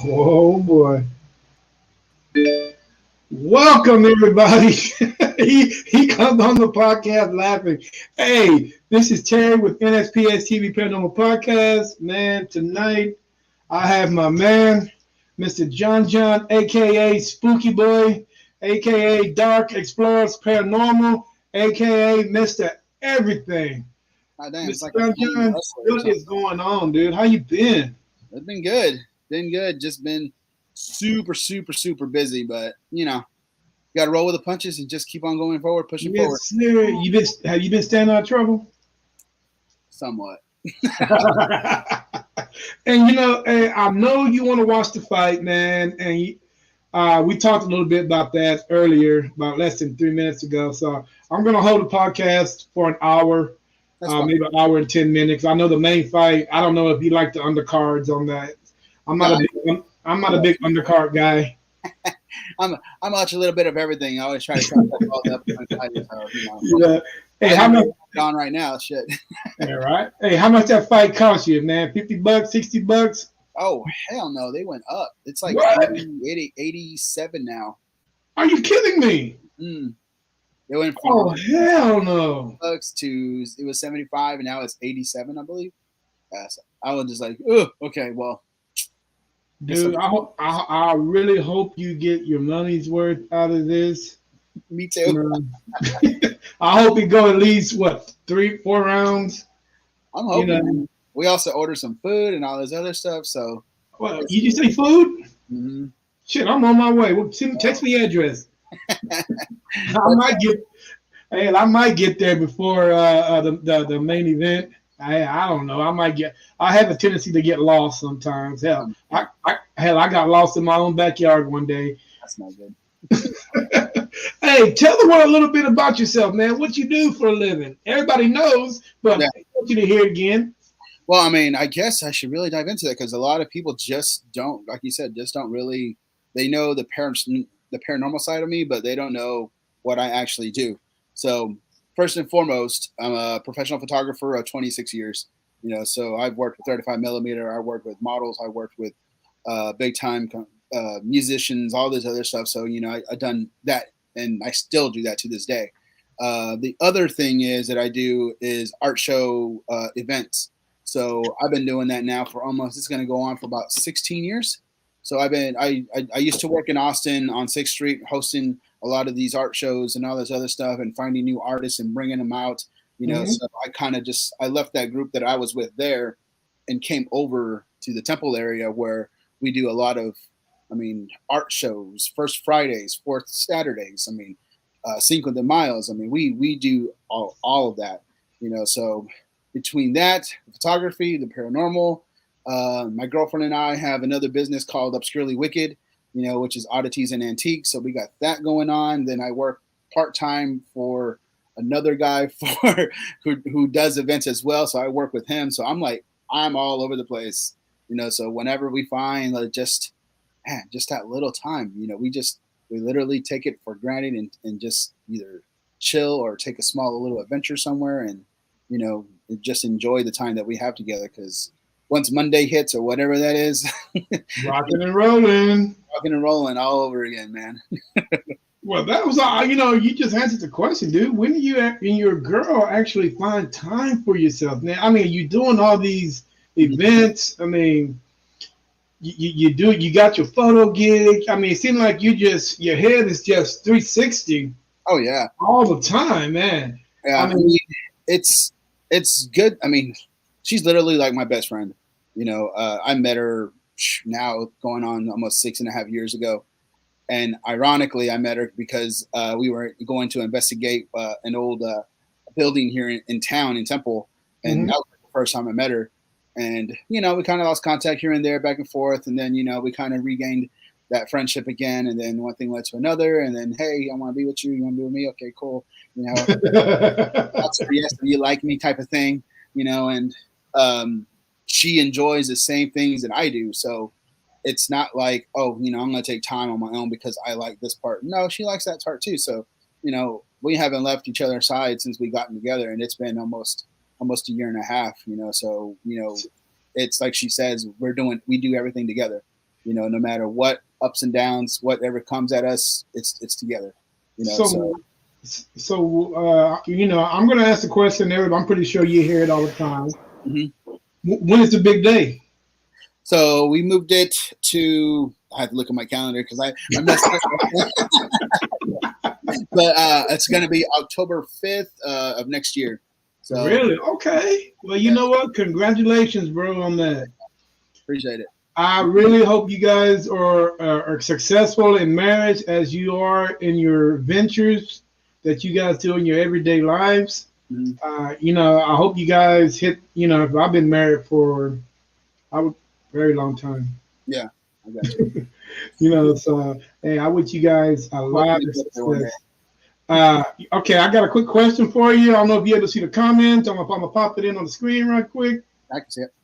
Oh boy. Welcome everybody. he comes on the podcast laughing. Hey, this is Terry with NSPS TV Paranormal Podcast. Man, tonight I have my man, Mr. John, aka Spooky Boy, aka Dark Explorers Paranormal, aka Mr. Everything. God damn, it's Mr. like a family John, wrestler or what something. is going on, dude? How you been? It's been good. Been good. Just been super busy, but got to roll with the punches and just keep on going forward, pushing forward. Yes, sir. Have you been staying out of trouble? Somewhat. And I know you want to watch the fight, man. And we talked a little bit about that earlier, about less than 3 minutes ago. So I'm gonna hold the podcast for an hour, That's fine. maybe an hour and 10 minutes. I know the main fight. I don't know if you like the undercards on that. No, I'm not a big undercard guy. I watch a little bit of everything. I always try to catch all up. Yeah. Hey, how much? On right now? Shit. Yeah, right. Hey, how much that fight cost you, man? $50, $60? Oh hell no, they went up. It's like What? 87 now. Are you kidding me? They went Oh from hell no! bucks to it was 75, and now it's 87, I believe. So I was just like, oh, okay, well. Dude, I really hope you get your money's worth out of this. Me too. I hope it go at least what 3-4 rounds. I'm hoping. We also ordered some food and all this other stuff. So, What you just say food? mm-hmm. Shit, I'm on my way. Well, text me the address. I might get there before the main event. I don't know. I have a tendency to get lost sometimes. I got lost in my own backyard one day. That's not good. Hey, tell the world a little bit about yourself, man. What you do for a living. Everybody knows, but I want you to hear it again. Well, I mean, I guess I should really dive into that because a lot of people just don't, like you said, just don't really. They know the paranormal side of me, but they don't know what I actually do. So, first and foremost, I'm a professional photographer of 26 years. So I've worked with 35 millimeter. I worked with models. I worked with big time musicians, all this other stuff. So I've done that, and I still do that to this day. The other thing is that I do is art show events. So I've been doing that now for it's going to go on for about 16 years. So I used to work in Austin on 6th Street hosting a lot of these art shows and all this other stuff and finding new artists and bringing them out. So I kind of I left that group that I was with there and came over to the Temple area where we do a lot of, art shows, First Fridays, Fourth Saturdays. Cinco de Mayo's. We do all of that, so between that, photography, the paranormal, my girlfriend and I have another business called Obscurely Wicked, which is oddities and antiques. So we got that going on. Then I work part-time for another guy who does events as well. So I work with him. So I'm all over the place, so whenever we find just that little time, we literally take it for granted and just either chill or take a small little adventure somewhere and, just enjoy the time that we have together. Because once Monday hits or whatever that is, rocking and rolling all over again, man. Well, that was all. You just answered the question, dude. When do you and your girl actually find time for yourself? Now, you're doing all these events. You got your photo gig. It seems like your head is just 360. Oh yeah, all the time, man. Yeah, it's good. She's literally like my best friend. I met her now going on almost 6.5 years ago. And ironically, I met her because we were going to investigate an old building here in town in Temple. And that was the first time I met her. And, we kind of lost contact here and there, back and forth. And then, we kind of regained that friendship again. And then one thing led to another. And then, hey, I want to be with you. You want to be with me? Okay, cool. That's yes, you like me type of thing, and she enjoys the same things that I do. So it's not like, I'm going to take time on my own because I like this part. No, she likes that part too. So, we haven't left each other's side since we gotten together, and it's been almost a year and a half, So, it's like she says, we do everything together. no matter what ups and downs, whatever comes at us, it's together. I'm going to ask the question there. I'm pretty sure you hear it all the time. Mm-hmm. When is the big day? So we moved it to. I have to look at my calendar because I messed up. But it's going to be October 5th of next year. So really? Okay. Well, you know what? Congratulations, bro, on that. Appreciate it. I really hope you guys are successful in marriage as you are in your ventures that you guys do in your everyday lives. Mm-hmm. I hope you guys hit. I've been married for a very long time. Yeah, I got you. So hey, I wish you guys a lot of success. Okay, I got a quick question for you. I don't know if you're able to see the comments. I'm gonna pop it in on the screen right quick. I can see it.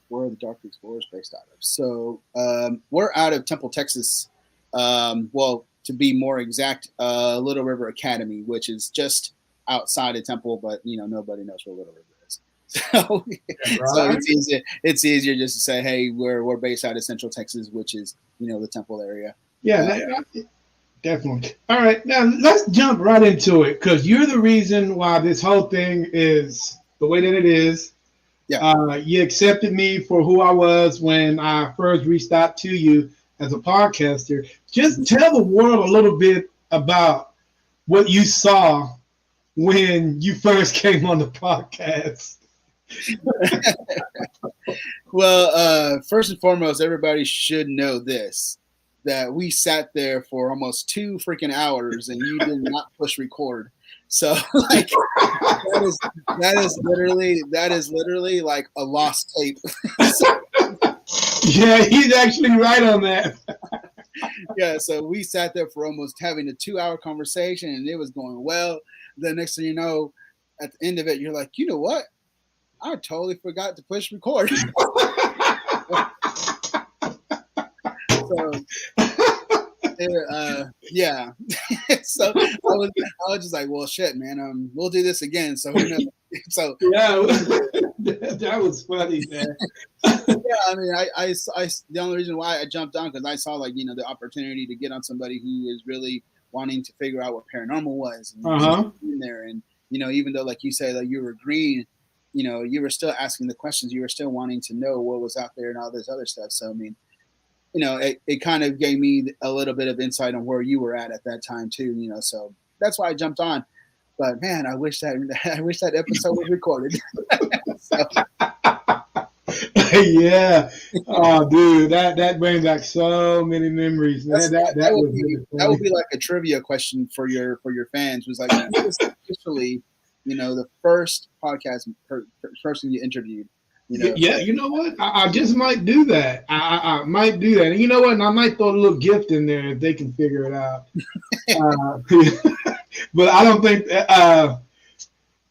Where are the Dark Explorers based out of? So we're out of Temple, Texas. Well, to be more exact, Little River Academy, which is just outside of Temple, but nobody knows where Little River is. So, so it's easier just to say, hey, we're based out of Central Texas, which is the Temple area. Yeah, definitely. All right, now let's jump right into it because you're the reason why this whole thing is the way that it is. Yeah. You accepted me for who I was when I first reached out to you as a podcaster. Just tell the world a little bit about what you saw when you first came on the podcast. Well, first and foremost, everybody should know this, that we sat there for almost 2 freaking hours and you did not push record. So like that is literally like a lost tape. Yeah, he's actually right on that. Yeah, so we sat there for almost having a 2-hour conversation and it was going well. The next thing you know, at the end of it, you're like, you know what? I totally forgot to push record. So yeah. So I was just like, well, shit, man. We'll do this again. So who knows? So yeah, that was funny, man. Yeah, I mean, I the only reason why I jumped on because I saw like the opportunity to get on somebody who is really wanting to figure out what paranormal was and in there, and even though like you say like you were green, you were still asking the questions, you were still wanting to know what was out there and all this other stuff. So I mean, it kind of gave me a little bit of insight on where you were at that time too. So that's why I jumped on. But man, I wish that episode was recorded. So. Yeah. Oh, dude, that brings back so many memories. That would be like a trivia question for your fans. Was like, who was officially, the first podcast person you interviewed? Yeah, you know what? I just might do that. I might do that. And you know what? And I might throw a little gift in there if they can figure it out. But I don't think.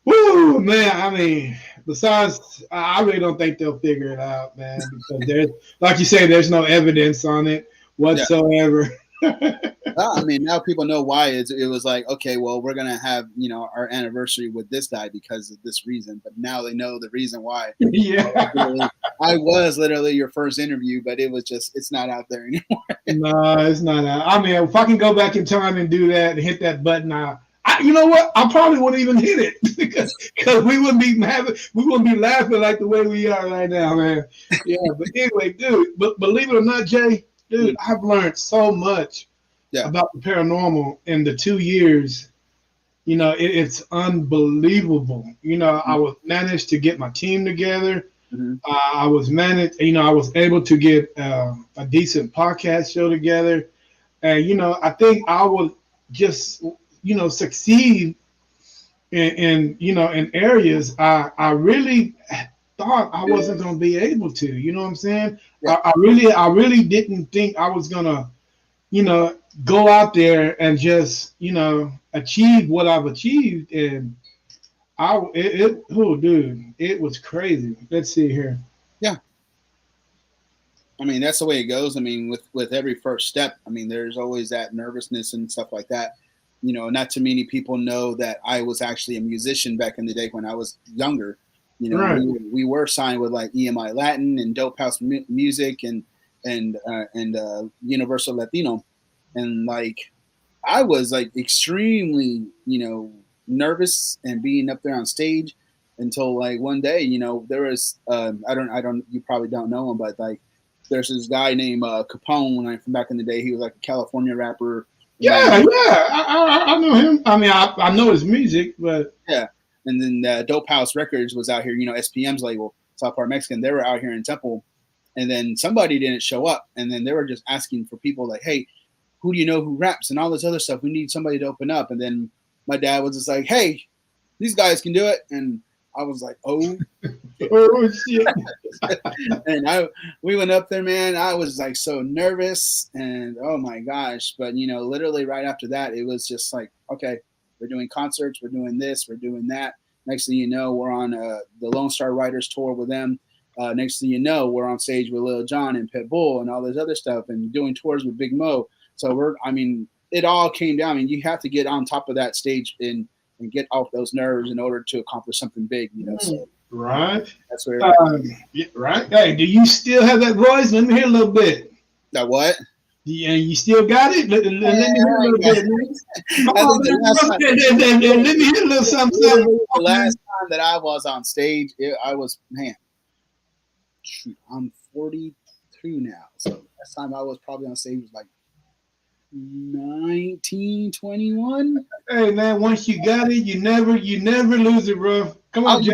Woo, man! I mean, besides, I really don't think they'll figure it out, man. Because there's, like you say, there's no evidence on it whatsoever. Yeah. I mean, now people know why it was like, okay, well, we're gonna have our anniversary with this guy because of this reason. But now they know the reason why. Yeah, I was literally your first interview, but it's not out there anymore. No, it's not out. I mean, if I can go back in time and do that and hit that button, you know what? I probably wouldn't even hit it because we wouldn't be laughing like the way we are right now, man. Yeah, but anyway, dude. But believe it or not, Jay, dude, I've learned so much about the paranormal in the 2 years. It's unbelievable. I was managed to get my team together. Mm-hmm. I was able to get a decent podcast show together, and I think I would just succeed in areas I really thought I wasn't going to be able to. You know what I'm saying? Yeah. I really didn't think I was gonna go out there and just achieve what I've achieved, and it was crazy. Let's see here. Yeah. I mean, that's the way it goes. I mean, with every first step, I mean, there's always that nervousness and stuff like that. Not too many people know that I was actually a musician back in the day when I was younger. You know, Right. we were signed with like EMI Latin and Dope House Music and Universal Latino, and like I was like extremely, you know, nervous and being up there on stage until like one day, you know, there was I don't you probably don't know him, but like there's this guy named Capone from back in the day. He was like a California rapper. And Yeah, then yeah. I know him. I mean, I know his music, but yeah, and then Dope House Records was out here, you know, SPM's label, South Park Mexican. They were out here in Temple, and then somebody didn't show up, and then they were just asking for people like, hey, who do you know who raps and all this other stuff? We need somebody to open up. And then my dad was just like, hey, these guys can do it. And I was like, oh, oh shit. and we went up there, man. I was like so nervous and oh my gosh. But you know, literally right after that, it was just like, okay, we're doing concerts, we're doing this, we're doing that. Next thing you know, we're on the Lone Star Riders tour with them. Next thing you know, we're on stage with Lil Jon and Pitbull and all this other stuff and doing tours with Big Mo. So I mean, it all came down. I mean, you have to get on top of that stage and get off those nerves in order to accomplish something big, you know. So Right. that's where Yeah, right. Hey, do you still have that voice? Let me hear a little bit. that what? Yeah, you still got it? Let me hear a little bit, man. Come on, let me hear a little something. The last time that I was on stage, I was, man, shoot, I'm 42 now. So last time I was probably on stage was like 1921. Hey man, once you got it, you never lose it, bro. Come on, you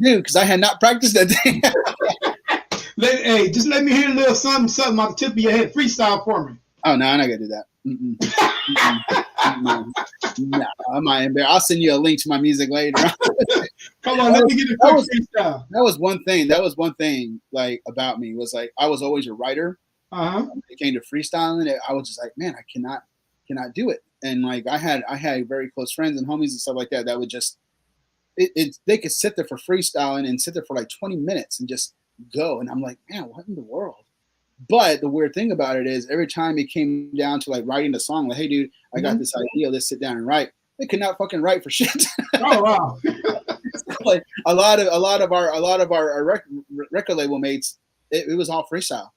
do, because I had not practiced that day. Hey, just let me hear a little something on the tip of your head. Freestyle for me. Oh no, I'm not gonna do that. No, I'm not embarrassed. I'll send you a link to my music later. Come on, let me get a quick freestyle. That was one thing. That was one thing like about me was like I was always a writer. When it came to freestyling, I was just like, man, I cannot do it. And like I had very close friends and homies and stuff like that would just they could sit there for freestyling and sit there for like 20 minutes and just go. And I'm like, man, what in the world? But the weird thing about it is every time it came down to like writing the song, like, hey dude, I got this idea, let's sit down and write. They could not fucking write for shit. Oh wow. Like a lot of our record label mates, it was all freestyle.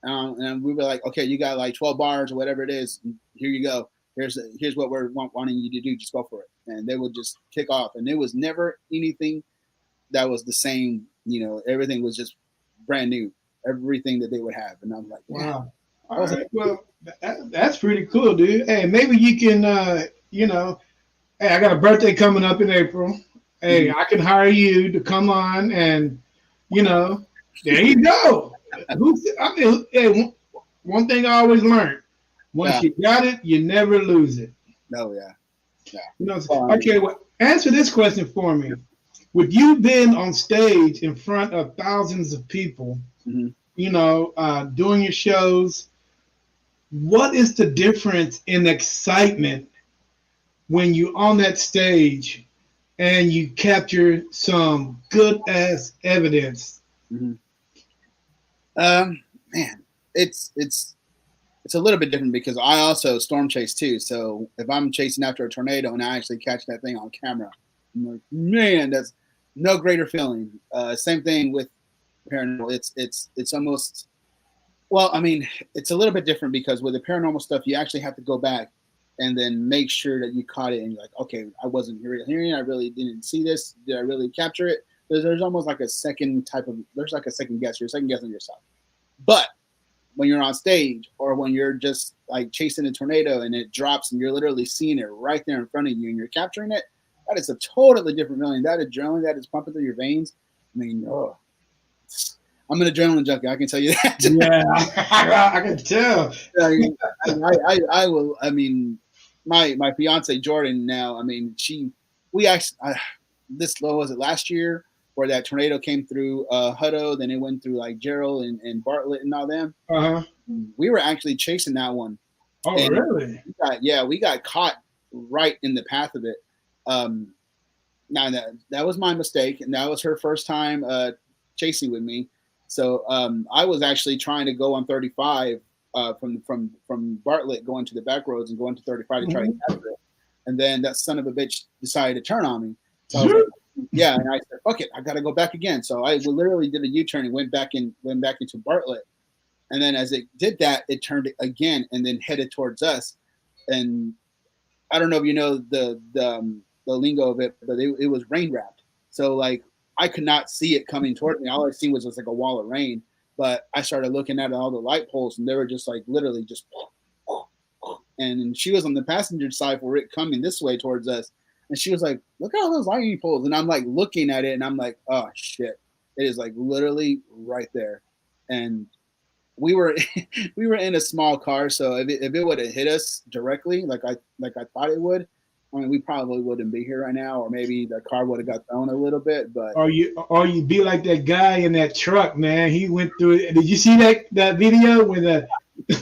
And we were like, okay, you got like 12 bars or whatever it is. Here you go. Here's what we're wanting you to do. Just go for it. And they would just kick off. And it was never anything that was the same. You know, everything was just brand new. Everything that they would have. And I'm like, wow. All right. Well, that's pretty cool, dude. Hey, maybe you can, you know, hey, I got a birthday coming up in April. Hey, I can hire you to come on and, you know, there you go. I mean, hey, one thing I always learned: once you got it, you never lose it. Oh yeah. You know. Okay, well, answer this question for me: with you being on stage in front of thousands of people, you know, doing your shows, what is the difference in excitement when you're on that stage and you capture some good ass evidence? Man, it's a little bit different because I also storm chase too. So if I'm chasing after a tornado and I actually catch that thing on camera, I'm like, man, that's no greater feeling. Same thing with paranormal. It's almost, well, I mean, it's a little bit different because with the paranormal stuff, you actually have to go back and then make sure that you caught it and you're like, okay, I wasn't hearing, I really didn't see this. Did I really capture it? There's almost like a second there's like a second guess. You're second guessing yourself. But when you're on stage or when you're just like chasing a tornado and it drops and you're literally seeing it right there in front of you and you're capturing it, that is a totally different feeling. That adrenaline that is pumping through your veins. I mean, I'm an adrenaline junkie. I can tell you that. Yeah, I can tell. I will. I mean, my fiance Jordan now. I mean, we actually what was it last year where that tornado came through Hutto, then it went through like Gerald and Bartlett and all them. We were actually chasing that one. Oh, and really? We got caught right in the path of it. Now that was my mistake, and that was her first time chasing with me. So I was actually trying to go on 35 from Bartlett going to the back roads and going to 35 to try to capture it. And then that son of a bitch decided to turn on me. So I was like, Yeah, and I said, fuck it, I gotta go back again. So I literally did a U-turn and went back into Bartlett. And then as it did that, it turned again and then headed towards us. And I don't know if you know the lingo of it, but it was rain wrapped. So like I could not see it coming towards me. All I seen was just like a wall of rain. But I started looking at all the light poles, and they were just like literally just. And she was on the passenger side for it coming this way towards us, and she was like, "Look at all those lightning poles." And I'm like looking at it, and I'm like, "Oh shit!" It is like literally right there, and we were we were in a small car, so if it would have hit us directly, like I thought it would, I mean, we probably wouldn't be here right now, or maybe the car would have got thrown a little bit. But Or you be like that guy in that truck, man. He went through it. Did you see that video where the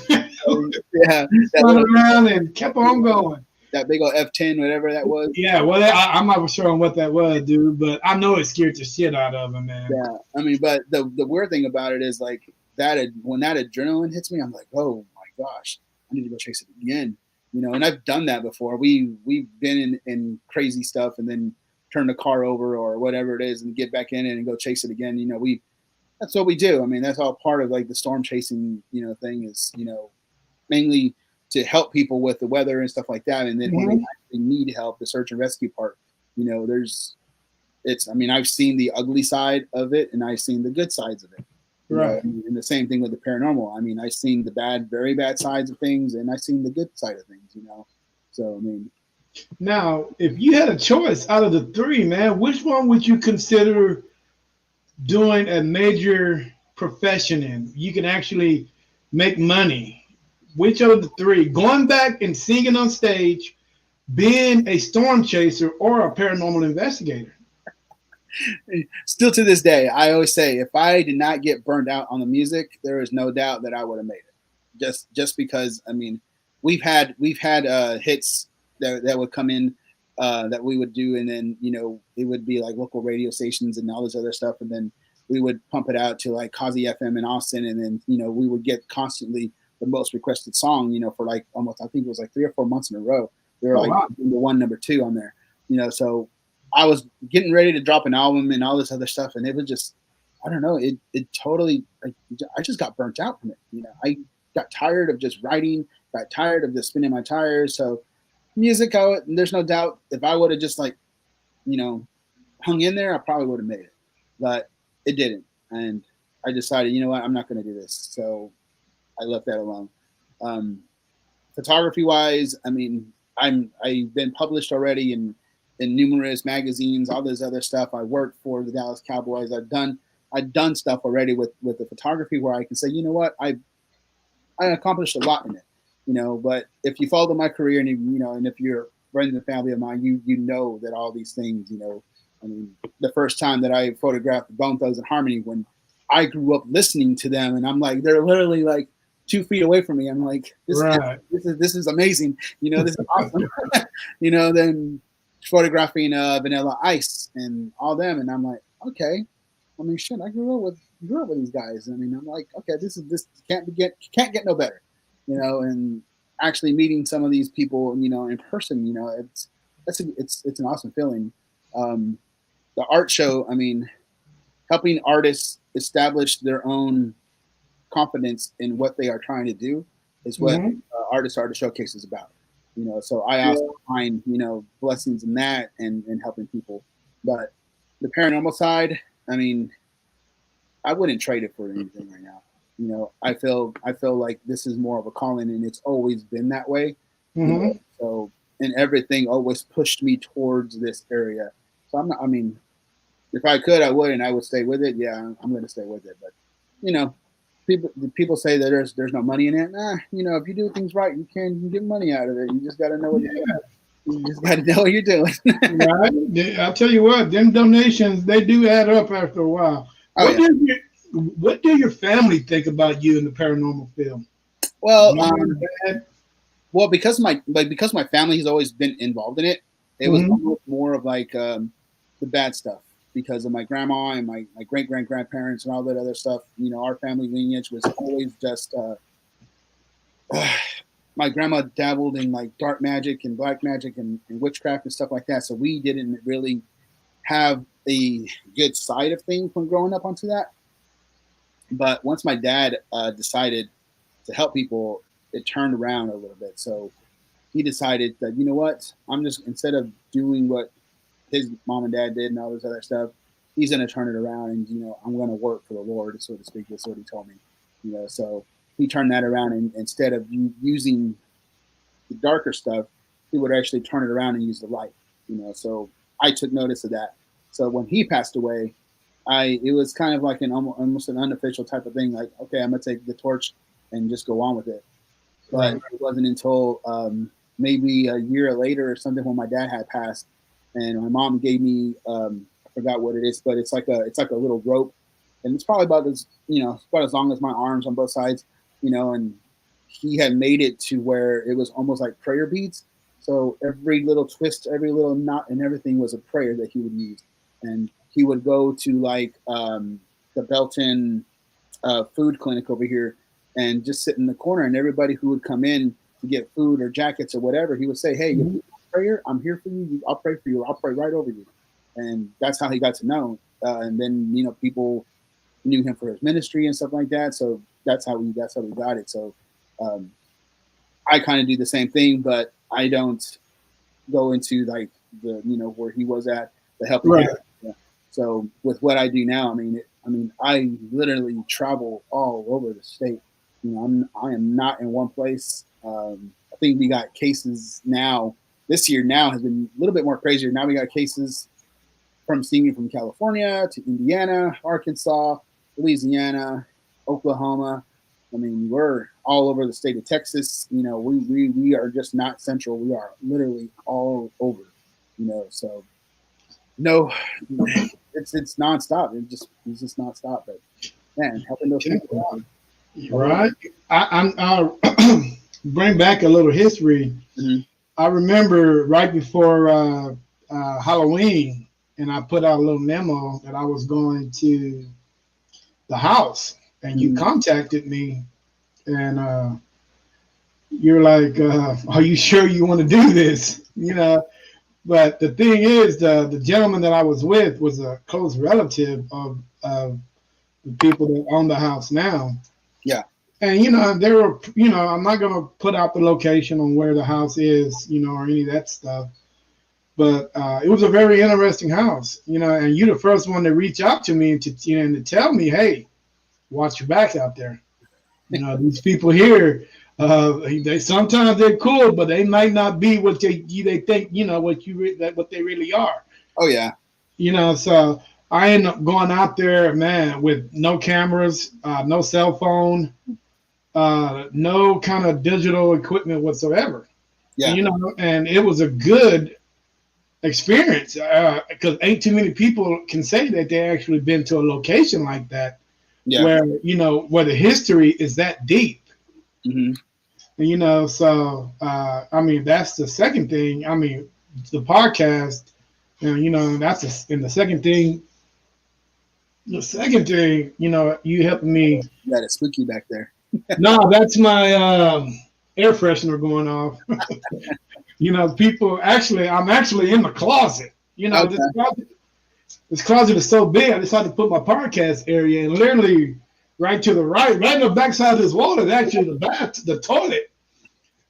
yeah, he spun around and kept on going? that big old F10, whatever that was. Yeah, well, I'm not sure on what that was, dude, but I know it scared the shit out of him, man. Yeah, I mean, but the weird thing about it is like that when that adrenaline hits me, I'm like, oh my gosh, I need to go chase it again. You know, and I've done that before. We've been in crazy stuff and then turn the car over or whatever it is and get back in it and go chase it again. You know, that's what we do. I mean, that's all part of like the storm chasing, thing is, mainly to help people with the weather and stuff like that. And then when they actually need help, the search and rescue part, I mean, I've seen the ugly side of it and I've seen the good sides of it. Right. And the same thing with the paranormal. I mean, I've seen the very bad sides of things and I've seen the good side of things, So, I mean. Now, if you had a choice out of the three, man, which one would you consider doing a major profession in? You can actually make money. Which of the three? Going back and singing on stage, being a storm chaser, or a paranormal investigator? Still to this day, I always say if I did not get burned out on the music, there is no doubt that I would have made it. Just because, I mean, we've had hits that would come in that we would do, and then it would be like local radio stations and all this other stuff, and then we would pump it out to like Kazi FM in Austin, and then we would get constantly the most requested song, for like almost, I think it was like 3 or 4 months in a row. They were number 1, number 2 on there, so I was getting ready to drop an album and all this other stuff. And it was just, I don't know, it totally, I just got burnt out from it. I got tired of just writing, got tired of just spinning my tires. So music, there's no doubt if I would have just like, hung in there, I probably would have made it, but it didn't. And I decided, you know what, I'm not going to do this. So I left that alone. Photography wise, I mean, I've been published already in numerous magazines, all this other stuff. I worked for the Dallas Cowboys. I've done stuff already with the photography where I can say, you know what, I accomplished a lot in it, but if you follow my career and and if you're friends and family of mine, you know that all these things, I mean, the first time that I photographed Bone Thugs and Harmony, when I grew up listening to them, and I'm like, they're literally like 2 feet away from me. I'm like, this is amazing. This is awesome. Then photographing Vanilla Ice and all them, and I'm like, okay. I mean, shit, I grew up with these guys. I mean, I'm like, okay, this can't get no better, And actually meeting some of these people, in person, it's an awesome feeling. The art show, I mean, helping artists establish their own confidence in what they are trying to do is what Artist Showcase is about. So I also find, blessings in that and helping people. But the paranormal side, I mean, I wouldn't trade it for anything right now. I feel like this is more of a calling, and it's always been that way. So, and everything always pushed me towards this area. So I mean, if I could, I would, and I would stay with it. Yeah, I'm going to stay with it. But, people say that there's no money in it. If you do things right, you can get money out of it. You just got to know what you're doing. You just got to know what you're doing. Right. I'll tell you what, them donations, they do add up after a while. What do your family think about you in the paranormal field? Well, because my family has always been involved in it, it was almost more of like the bad stuff. Because of my grandma and my great-grandparents and all that other stuff, our family lineage was always just. My grandma dabbled in like dark magic and black magic and witchcraft and stuff like that, so we didn't really have a good side of things when growing up onto that. But once my dad decided to help people, it turned around a little bit. So he decided that, you know what, I'm just, instead of doing what his mom and dad did and all this other stuff, he's going to turn it around and, you know, I'm going to work for the Lord, so to speak. That's what he told me, you know. So he turned that around, and instead of using the darker stuff, he would actually turn it around and use the light, you know. So I took notice of that. So when he passed away, it was kind of like an almost an unofficial type of thing. Like, okay, I'm going to take the torch and just go on with it. But it wasn't until maybe a year later or something when my dad had passed, and my mom gave me I forgot what it is, but it's like a little rope, and it's probably about as, you know, about as long as my arms on both sides, you know. And he had made it to where it was almost like prayer beads. So every little twist, every little knot, and everything was a prayer that he would use. And he would go to like the Belton food clinic over here and just sit in the corner, and everybody who would come in to get food or jackets or whatever, he would say, "Hey, if you want prayer, I'm here for you. I'll pray for you. I'll pray right over you." And that's how he got to know. And then, you know, people knew him for his ministry and stuff like that. So that's how we got it. So I kind of do the same thing, but I don't go into like the, you know, where he was at, the helping. Right. Yeah. So with what I do now, I literally travel all over the state. You know, I am not in one place. I think we got cases now. This year now has been a little bit more crazier. Now we got cases from California to Indiana, Arkansas, Louisiana, Oklahoma. I mean, we're all over the state of Texas. You know, we are just not central. We are literally all over. You know, so no, it's nonstop. It's just nonstop. But man, helping those people out. Right. I'll bring back a little history. Mm-hmm. I remember right before Halloween, and I put out a little memo that I was going to the house, and you contacted me, and you're like, "Are you sure you want to do this?" You know. But the thing is, the gentleman that I was with was a close relative of the people that own the house now. Yeah. And, you know, there were, you know, I'm not going to put out the location on where the house is, you know, or any of that stuff. But it was a very interesting house, you know, and you're the first one to reach out to me and to tell me, hey, watch your back out there. You know, these people here, they sometimes they're cool, but they might not be what they think, you know, what they really are. Oh, yeah. You know, so I ended up going out there, man, with no cameras, no cell phone, no kind of digital equipment whatsoever. Yeah. You know, and it was a good experience because ain't too many people can say that they actually been to a location like that, where, you know, where the history is that deep. Mm-hmm. And, you know, so I mean, that's the second thing. I mean, the podcast, and, you know, that's and the second thing. The second thing, you know, you helped me. You got a spooky back there. No, that's my air freshener going off. You know, people I'm actually in the closet. You know, Okay. this closet is so big, I decided to put my podcast area, and literally right to the right in the backside of this wall is actually the toilet.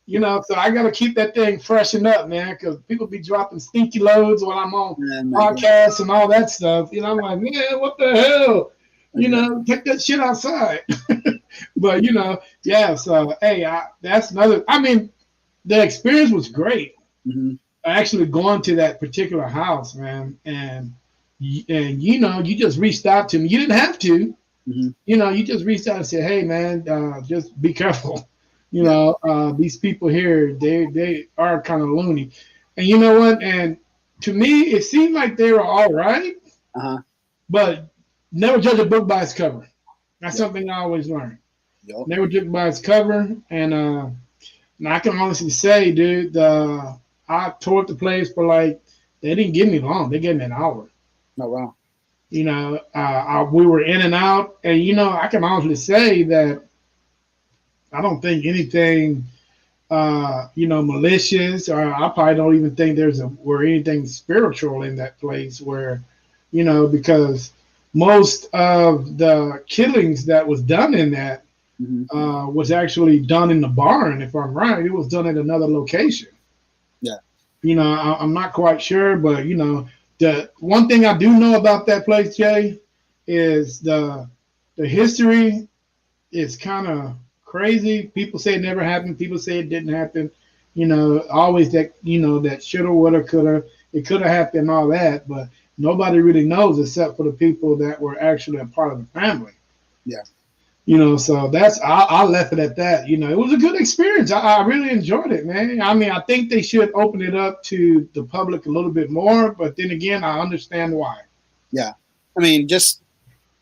You know, so I got to keep that thing freshened up, man, because people be dropping stinky loads while I'm on podcasts and all that stuff. You know, I'm like, man, what the hell? You know, take that shit outside. But, you know, yeah, so, hey, that's another. I mean, the experience was great. Mm-hmm. Actually going to that particular house, man, and you know, you just reached out to me. You didn't have to. Mm-hmm. You know, you just reached out and said, hey, man, just be careful. You know, these people here, they are kind of loony. And you know what? And to me, it seemed like they were all right. Uh-huh. But never judge a book by its cover. That's something I always learn. Yep. Never judge by its cover. And I can honestly say, dude, I toured the place for they didn't give me long. They gave me an hour. Oh, wow. You know, we were in and out. And, you know, I can honestly say that I don't think anything malicious, or I probably don't even think where anything spiritual in that place where, because most of the killings that was done in that was actually done in the barn. If I'm right, it was done at another location. Yeah. I'm not quite sure, but the one thing I do know about that place, Jay, is the history is kind of crazy. People say it never happened. People say it didn't happen. Always that that shoulda, woulda, coulda. It could have happened, all that, but nobody really knows except for the people that were actually a part of the family. Yeah. So I left it at that. It was a good experience. I really enjoyed it, man. I mean, I think they should open it up to the public a little bit more, but then again, I understand why. Yeah. I mean, just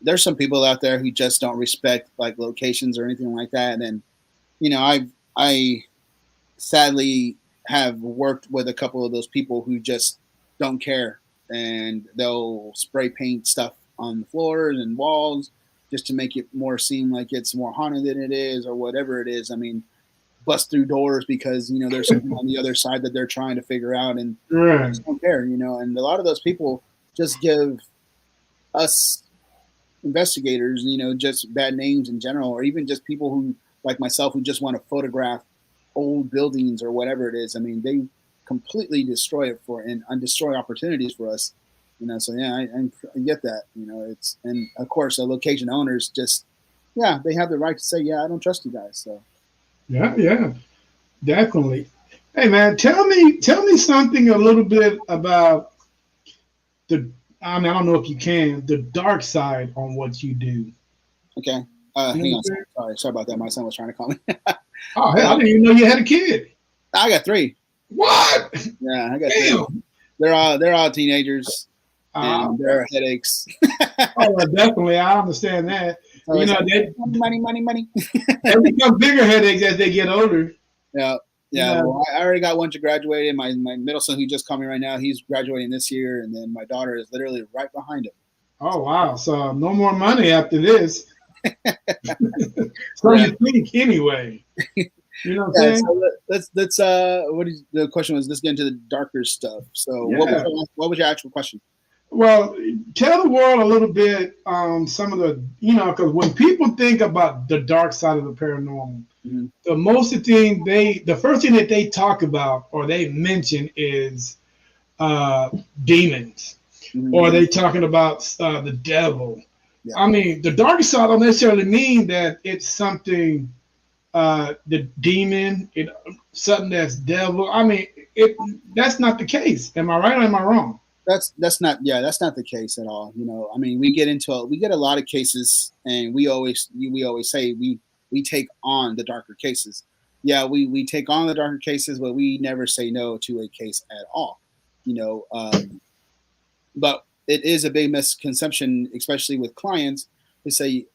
there's some people out there who just don't respect like locations or anything like that. And, I sadly have worked with a couple of those people who just don't care, and they'll spray paint stuff on the floors and walls just to make it more seem like it's more haunted than it is, or whatever it is. I mean, bust through doors because there's something on the other side that they're trying to figure out, and Right. just don't care. And a lot of those people just give us investigators, just bad names in general, or even just people who, like myself, who just want to photograph old buildings or whatever it is. I mean, they completely destroy it and destroy opportunities for us. So yeah, I get that. And of course the location owners just, yeah, they have the right to say, yeah, I don't trust you guys. So Yeah, definitely. Hey, man, tell me something a little bit about the. I mean, I don't know if you can the dark side on what you do. okay, You hang know on, what I'm saying? sorry about that. My son was trying to call me. Oh, hell, I didn't even know you had a kid. I got three. What? Yeah, I got three. Damn. They're all teenagers, and Okay. they're headaches. Oh, well, definitely, I understand that. So it's like, They money. they become bigger headaches as they get older. Yeah, You yeah. know. Well, I already got one to graduate. My middle son, who just called me right now, he's graduating this year, and then my daughter is literally right behind him. Oh wow. So no more money after this. So Yeah. you think anyway. You know what I'm Yeah. saying? So let's what is the question was? Let's get into the darker stuff. So Yeah. what was your actual question? Well, tell the world a little bit some of the, because when people think about the dark side of the paranormal, Mm-hmm. the first thing that they talk about or they mention is demons, or Mm-hmm. they talking about the devil. Yeah. I mean, the dark side don't necessarily mean that it's something, the demon, something that's devil. I mean, that's not the case. Am I right or am I wrong? That's not the case at all. I mean, we get a lot of cases, and we always say we take on the darker cases. Yeah, we take on the darker cases, but we never say no to a case at all. But it is a big misconception, especially with clients who say,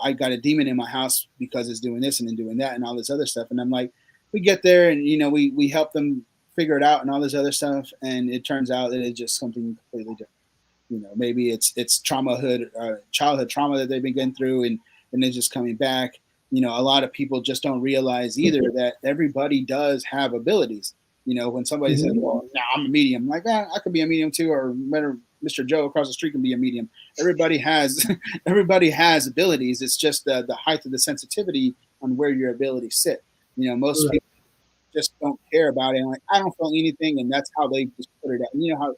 I got a demon in my house because it's doing this and then doing that and all this other stuff. And I'm like, we get there and, we help them figure it out and all this other stuff. And it turns out that it's just something completely different. Maybe it's childhood trauma that they've been going through and it's just coming back. A lot of people just don't realize either that everybody does have abilities. When somebody says, "Well, now I'm a medium," I'm like, I could be a medium too, or Mr. Joe across the street can be a medium. Everybody has abilities. It's just the height of the sensitivity on where your abilities sit. Most people just don't care about it. And like, I don't feel anything, and that's how they just put it out. How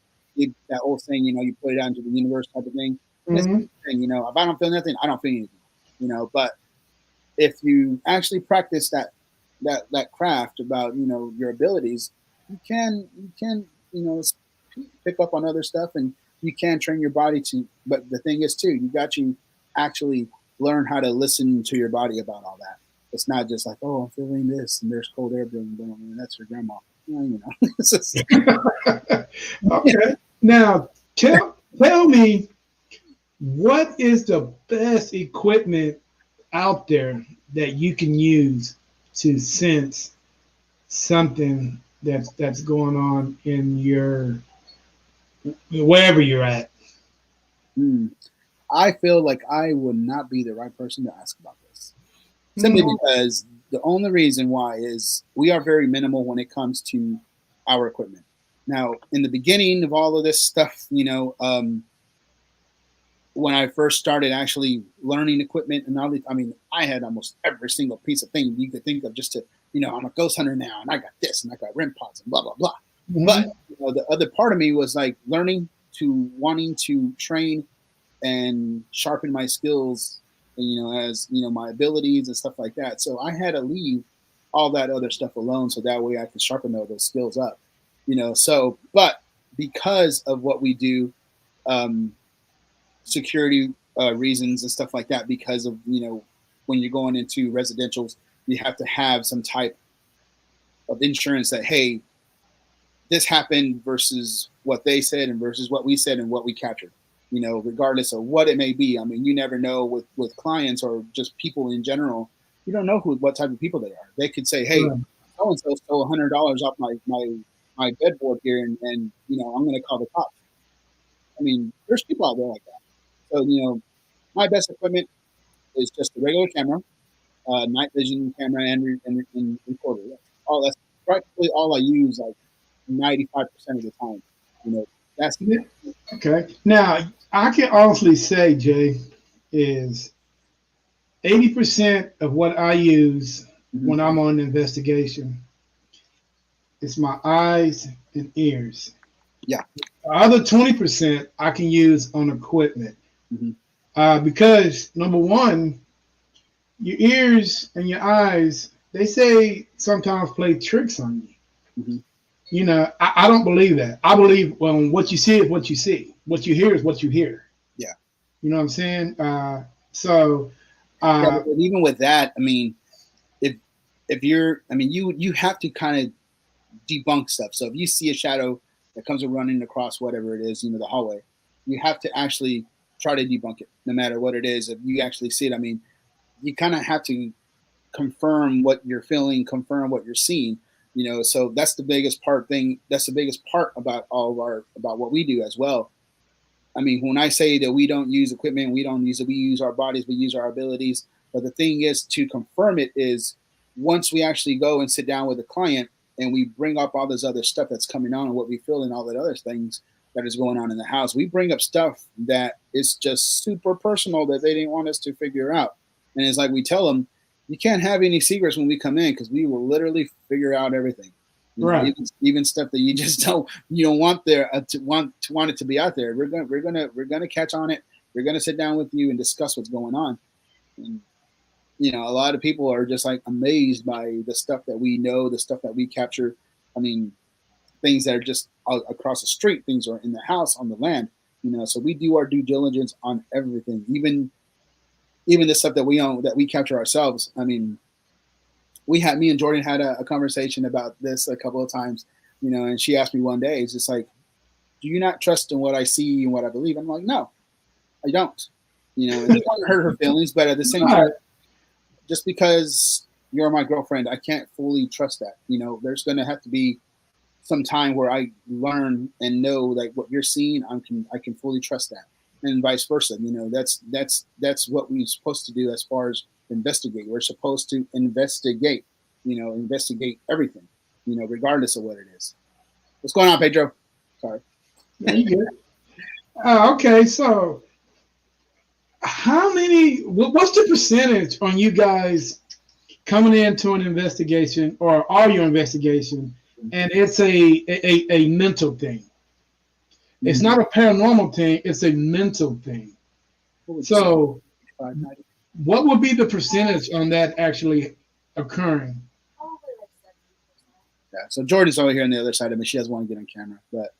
that old saying, you put it out into the universe type of thing. Mm-hmm. If I don't feel nothing, I don't feel anything. But if you actually practice that craft about your abilities, you can pick up on other stuff, and you can train your body to. But the thing is too, you got to actually learn how to listen to your body about all that. It's not just like, oh, I'm feeling this and there's cold air blowing, and that's your grandma. Okay. Now tell me, what is the best equipment out there that you can use to sense something that's going on in your wherever you're at? I feel like I would not be the right person to ask about this, simply because the only reason why is we are very minimal when it comes to our equipment. Now, in the beginning of all of this stuff, when I first started actually learning equipment and all the, I mean, I had almost every single piece of thing you could think of just to, I'm a ghost hunter now and I got this and I got REM pods and blah, blah, blah. Mm-hmm. But the other part of me was like learning to wanting to train and sharpen my skills, as, my abilities and stuff like that. So I had to leave all that other stuff alone. So that way I could sharpen those skills up, but because of what we do, security reasons and stuff like that, because of, when you're going into residentials, you have to have some type of insurance that, hey, this happened versus what they said and versus what we said and what we captured, regardless of what it may be. I mean, you never know with clients or just people in general, you don't know what type of people they are. They could say, hey, so-and-so stole $100 off my bedboard here and I'm going to call the cops. I mean, there's people out there like that. So, my best equipment is just a regular camera, night vision camera, and recorder. That's practically all I use, like 95% of the time. That's it. Okay. Now, I can honestly say, Jay, is 80% of what I use when I'm on an investigation is my eyes and ears. Yeah. The other 20% I can use on equipment. Because number one, your ears and your eyes, they say sometimes play tricks on you. I don't believe that. I believe, well, what you see is what you see. What you hear is what you hear. Yeah. You know what I'm saying? But even with that, I mean, if you're, I mean, you have to kind of debunk stuff. So if you see a shadow that comes running across whatever it is, the hallway, you have to actually try to debunk it, no matter what it is. If you actually see it, I mean, you kind of have to confirm what you're feeling, confirm what you're seeing, so that's the biggest part about about what we do as well. I mean, when I say that we don't use equipment, we use our bodies, we use our abilities. But the thing is, to confirm it is, once we actually go and sit down with a client and we bring up all this other stuff that's coming on and what we feel and all that other things that is going on in the house, we bring up stuff that is just super personal that they didn't want us to figure out. And it's like we tell them, you can't have any secrets when we come in, because we will literally figure out everything. Right. Even stuff that you just don't want there to want it to be out there. We're gonna catch on it. We're gonna sit down with you and discuss what's going on. And, a lot of people are just like amazed by the stuff that we know, the stuff that we capture. I mean, things that are just across the street, things are in the house, on the land. So we do our due diligence on everything, even the stuff that we own, that we capture ourselves. I mean, me and Jordan had a conversation about this a couple of times, and she asked me one day, it's just like, do you not trust in what I see and what I believe? I'm like, no, I don't. And it doesn't hurt her feelings, but at the same time, just because you're my girlfriend, I can't fully trust that. There's going to have to be some time where I learn and know, like, what you're seeing, I can fully trust that. And vice versa. That's what we're supposed to do as far as investigate. We're supposed to investigate, investigate everything, regardless of what it is. What's going on, Pedro? Sorry. Yeah, you good. Okay, so what's the percentage on you guys coming into an investigation or all your investigation, and it's a mental thing? It's not a paranormal thing, it's a mental thing. So what would be the percentage on that actually occurring? Yeah, so Jordan's over here on the other side of me. She doesn't want to get on camera, but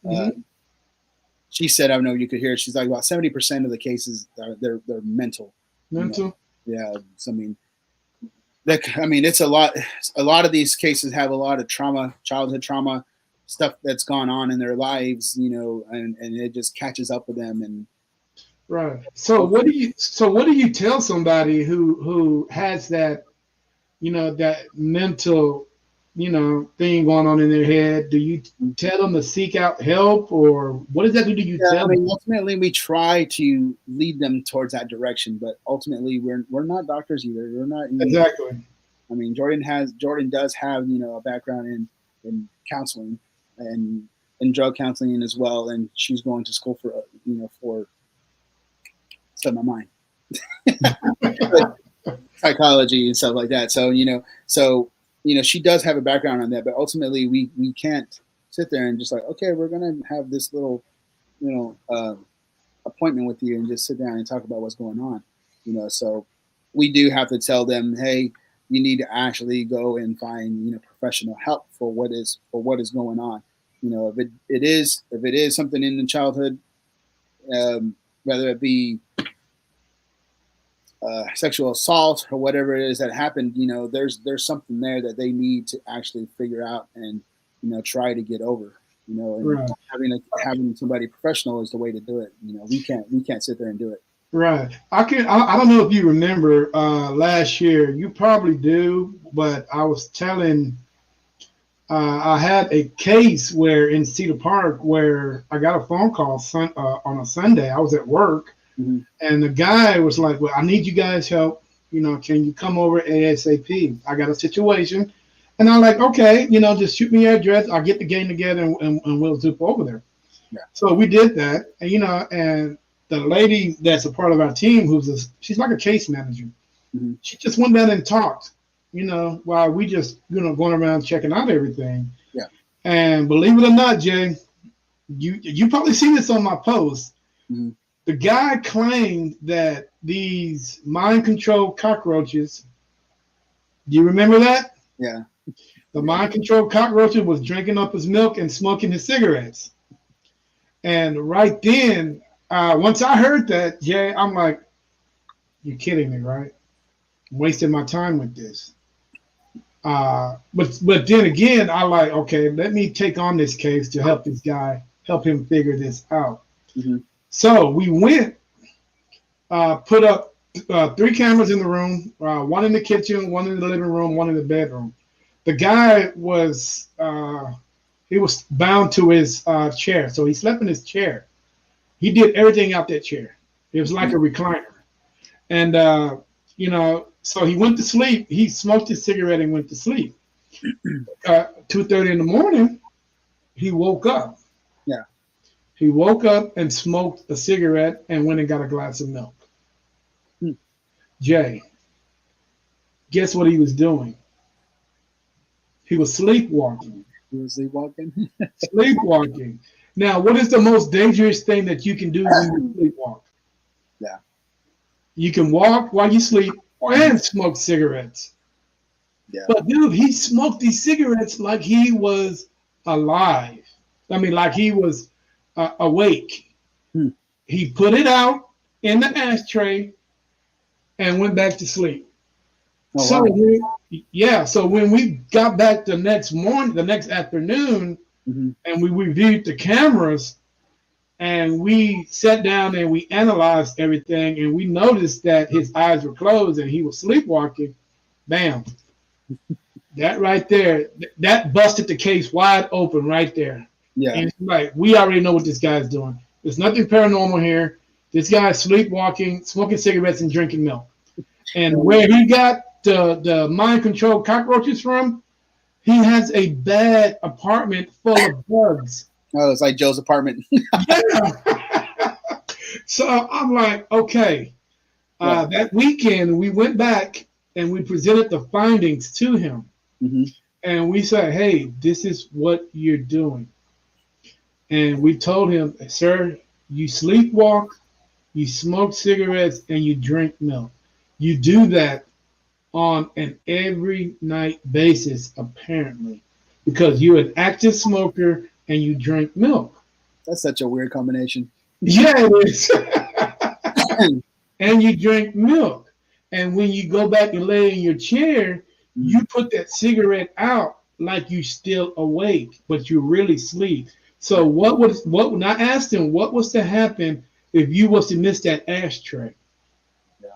she said, I know you could hear it. She's like, about 70% of the cases they're mental. Mental? Yeah. So, I mean, it's a lot. A lot of these cases have a lot of trauma, childhood trauma, stuff that's gone on in their lives, and it just catches up with them. And right. So what do you tell somebody who has that, that mental, thing going on in their head? Do you tell them to seek out help, or what exactly do you tell them? Ultimately, we try to lead them towards that direction, but ultimately, we're not doctors either. We're not exactly. I mean, Jordan does have, a background in counseling and in drug counseling as well, and she's going to school for for stuff my mind, psychology and stuff like that. So she does have a background on that, but ultimately we can't sit there and just like, okay, we're gonna have this little appointment with you and just sit down and talk about what's going on. So we do have to tell them, hey, you need to actually go and find professional help for what is going on. If it is something in the childhood, whether it be sexual assault or whatever it is that happened, there's something there that they need to actually figure out and try to get over. And Right. having somebody professional is the way to do it. We can't sit there and do it. Right. I don't know if you remember last year. You probably do, but I was telling. I had a case where in Cedar Park where I got a phone call on a Sunday. I was at work, Mm-hmm. and the guy was like, "Well, I need you guys' help. Can you come over ASAP? I got a situation." And I'm like, "Okay, just shoot me your address. I'll get the gang together and we'll zip over there." Yeah. So we did that, and and the lady that's a part of our team, she's like a case manager. Mm-hmm. She just went down and talked, while we just, going around checking out everything. Yeah. And believe it or not, Jay, you probably seen this on my post. Mm-hmm. The guy claimed that these mind control cockroaches. Do you remember that? Yeah. The mind control cockroaches was drinking up his milk and smoking his cigarettes. And right then, once I heard that, Jay, I'm like, "You're kidding me, right? I'm wasting my time with this." But then again, I like, okay, let me take on this case to help this guy, help him figure this out. Mm-hmm. So we went, put up 3 cameras in the room, one in the kitchen, one in the living room, one in the bedroom. The guy was he was bound to his chair, so he slept in his chair. He did everything out that chair. It was like a recliner. And, so he went to sleep. He smoked his cigarette and went to sleep. 2:30 in the morning, he woke up. Yeah. He woke up and smoked a cigarette and went and got a glass of milk. Jay, guess what he was doing? He was sleepwalking. He was sleepwalking? Sleepwalking. Now, what is the most dangerous thing that you can do when you sleepwalk? Yeah. You can walk while you sleep and smoke cigarettes. Yeah. But dude, he smoked these cigarettes like he was alive. I mean, like he was awake. He put it out in the ashtray and went back to sleep. Oh, So wow. So when we got back the next afternoon, Mm-hmm. and we reviewed the cameras, and we sat down and we analyzed everything, and we noticed that his eyes were closed and he was sleepwalking. Bam. That right there, that busted the case wide open right there. Yeah. And it's like, we already know what this guy's doing. There's nothing paranormal here. This guy's sleepwalking, smoking cigarettes, and drinking milk. And where he got the mind control cockroaches from, he has a bad apartment full of bugs. Oh, it's like Joe's apartment. Yeah. So I'm like, okay. That weekend, we went back and we presented the findings to him. Mm-hmm. And we said, hey, this is what you're doing. And we told him, sir, you sleepwalk, you smoke cigarettes, and you drink milk. You do that on an every night basis, apparently, because you're an active smoker and you drink milk. That's such a weird combination. Yeah, it is. And you drink milk. And when you go back and lay in your chair, you put that cigarette out like you still awake, but you really sleep. So when I asked him what was to happen if you was to miss that ashtray? Yeah.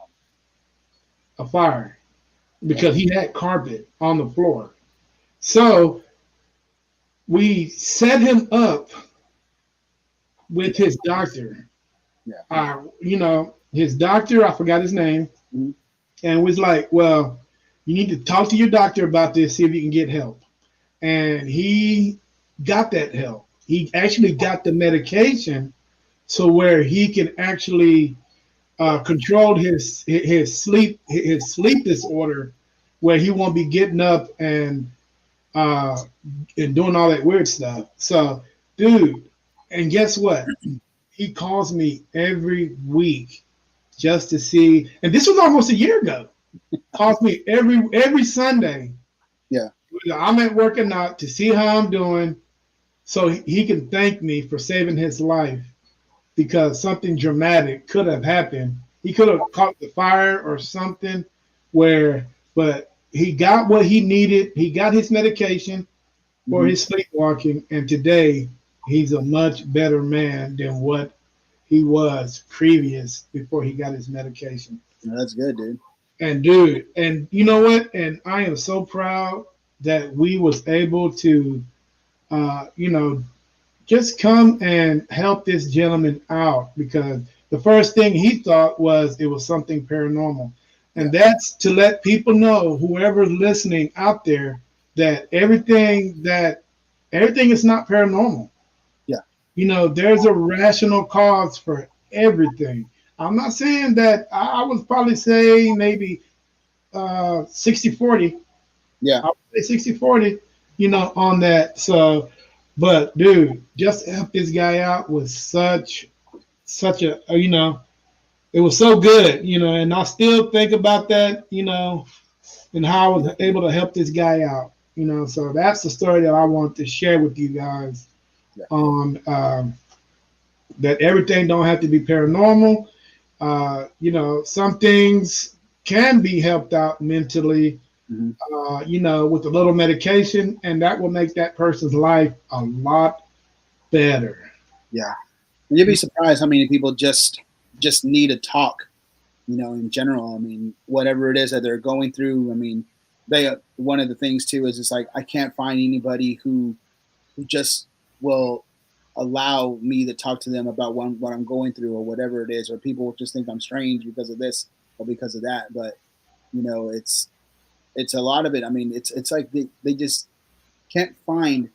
A fire. Because he had carpet on the floor. So we set him up with his doctor. Yeah. His doctor, I forgot his name, and was like, well, You need to talk to your doctor about this, see if you can get help. And he got that help. He actually got the medication so where he can actually control his sleep disorder, where he won't be getting up uh, and doing all that weird stuff. So, dude, and guess what? He calls me every week just to see, and this was almost a year ago. Calls me every Sunday. Yeah. I'm at working out to see how I'm doing, so he can thank me for saving his life because something dramatic could have happened. He could have caught the fire or something where, but he got what he needed. He got his medication for Mm-hmm. his sleepwalking, and today he's a much better man than what he was previous before he got his medication. That's good, dude. And dude, and you know what? And I am so proud that we was able to, you know, just come and help this gentleman out because the first thing he thought was it was something paranormal. Yeah. And that's to let people know, whoever's listening out there, that everything is not paranormal. Yeah. You know, there's a rational cause for everything. I'm not saying that I would probably say maybe 60-40. Yeah. I would say 60-40, you know, on that. So but dude, just to help this guy out was such a you know, it was so good, you know, and I still think about that, you know, and how I was able to help this guy out, you know. So that's the story that I want to share with you guys Yeah. on that everything don't have to be paranormal. You know, some things can be helped out mentally, Mm-hmm. you know, with a little medication, and that will make that person's life a lot better. Yeah. And you'd be surprised how many people just need a talk, you know, in general. I mean, whatever it is that they're going through. I mean, they one of the things too is it's like I can't find anybody who just will allow me to talk to them about what I'm going through or whatever it is, or people just think I'm strange because of this or because of that. But you know, it's a lot of it. I mean, it's like they just can't find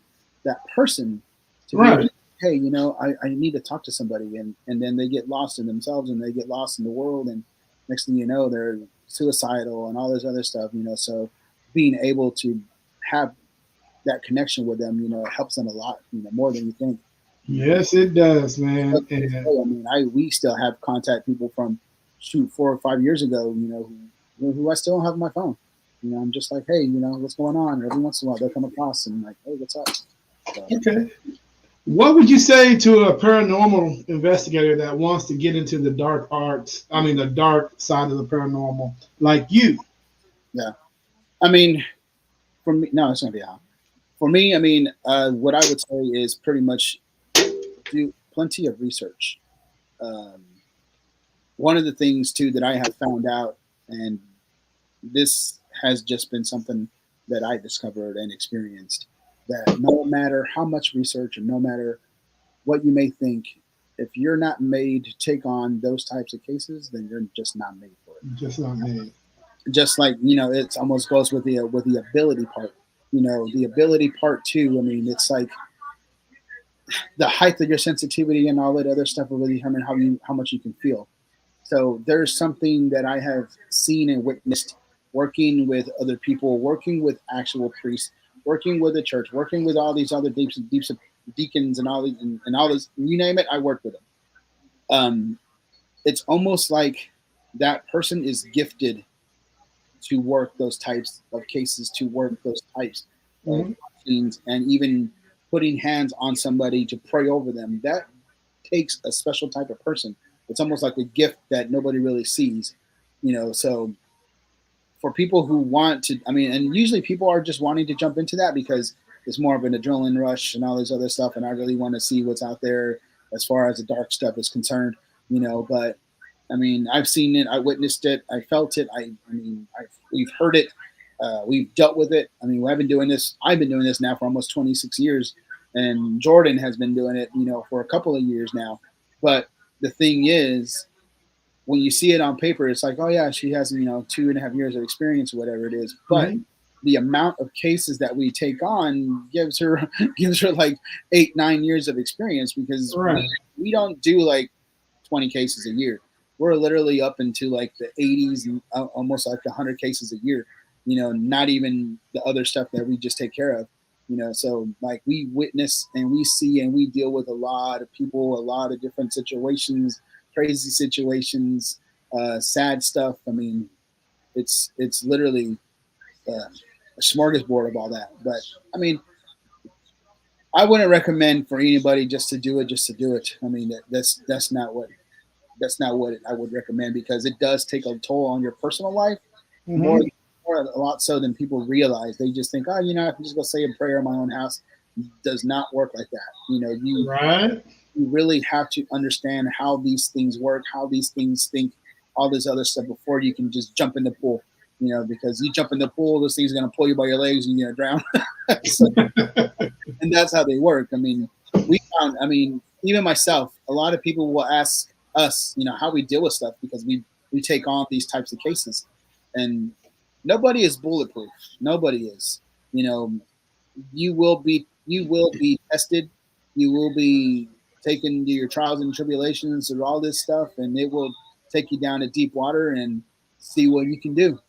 that person to be able Right. to, hey, you know, I need to talk to somebody, and then they get lost in themselves and they get lost in the world, and next thing you know they're suicidal and all this other stuff, you know. So being able to have that connection with them, you know, it helps them a lot, you know, more than you think. You know, Yes, it does, still man. to this And day, I mean, we still have contact people from shoot 4 or 5 years ago, you know, who I still have on my phone. You know, I'm just like, hey, you know, what's going on? Every once in a while, they'll come across and like, hey, what's up? So, okay, what would you say to a paranormal investigator that wants to get into the dark arts? I mean, the dark side of the paranormal, like you. yeah, I mean, for me, no, it's gonna be out. For me, I mean, what I would say is pretty much do plenty of research. Um, One of the things too that I have found out, and this has just been something that I discovered and experienced, that no matter how much research and no matter what you may think, if you're not made to take on those types of cases, then you're just not made for it. Just not me. Just like, you know, it's almost goes with the ability part. You know, the ability part too. I mean, it's like the height of your sensitivity and all that other stuff will really determine how much you can feel. So there's something that I have seen and witnessed working with other people, working with actual priests, working with the church, working with all these other deeps deacons and all these and all this, you name it, I work with them. It's almost like that person is gifted to work those types of cases, to work those types of Mhm. scenes, and even putting hands on somebody to pray over them. That takes a special type of person. It's almost like a gift that nobody really sees, you know. So for people who want to, I mean, and usually people are just wanting to jump into that because it's more of an adrenaline rush and all this other stuff, and I really want to see what's out there as far as the dark stuff is concerned, you know. But I mean, I've seen it, I witnessed it, I felt it. I mean, we've heard it, we've dealt with it. I mean, I've been doing this. I've been doing this now for almost 26 years, and Jordan has been doing it, you know, for a couple of years now. But the thing is, when you see it on paper, it's like, oh yeah, she has 2.5 years of experience or whatever it is. But the amount of cases that we take on gives her like 8-9 years of experience, because we don't do like 20 cases a year. We're literally up into like the 80s and almost like 100 cases a year. Not even the other stuff that we just take care of. So like we witness and we see and we deal with a lot of people, a lot of different situations, crazy situations, sad stuff. I mean, it's literally a smorgasbord of all that. But I mean, I wouldn't recommend for anybody just to do it. I mean, that's not what I would recommend, because it does take a toll on your personal life, more a lot so than people realize. They just think, oh, I can just go say a prayer in my own house. It does not work like that. You really have to understand how these things work, how these things think, all this other stuff before you can just jump in the pool. Because you jump in the pool, those things are going to pull you by your legs and you're going to drown. So, and that's how they work. I mean, even myself, a lot of people will ask us, how we deal with stuff, because we take on these types of cases, and nobody is bulletproof. Nobody is. You will be tested. You will be taken to your trials and tribulations and all this stuff, and it will take you down to deep water and see what you can do.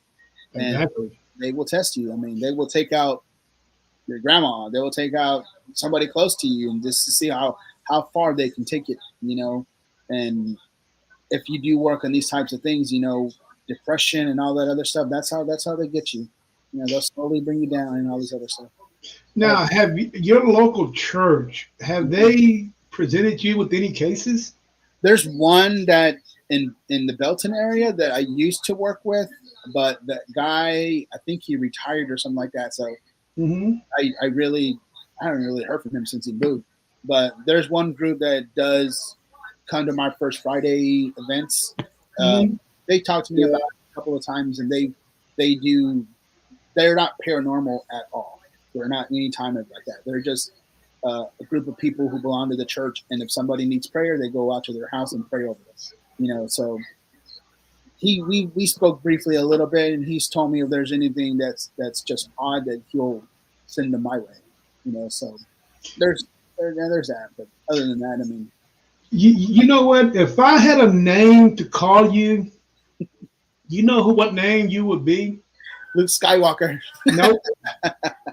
Exactly. And they will test you. I mean, they will take out your grandma. They will take out somebody close to you, and just to see how far they can take it. And if you do work on these types of things, depression and all that other stuff, that's how they get you. They'll slowly bring you down and all this other stuff. Now, have your local church, have they presented you with any cases? There's one that in the Belton area that I used to work with, but that guy, I think he retired or something like that. So I haven't really heard from him since he moved. But there's one group that does come to my First Friday events. They talked to me about it a couple of times, and they're not paranormal at all. They're not any time like that. They're just a group of people who belong to the church, and if somebody needs prayer, they go out to their house and pray over us. So we spoke briefly a little bit, and he's told me if there's anything that's just odd, that he'll send them my way. So there's that. But other than that, I mean, you know what? If I had a name to call you, what name you would be? Luke Skywalker. Nope.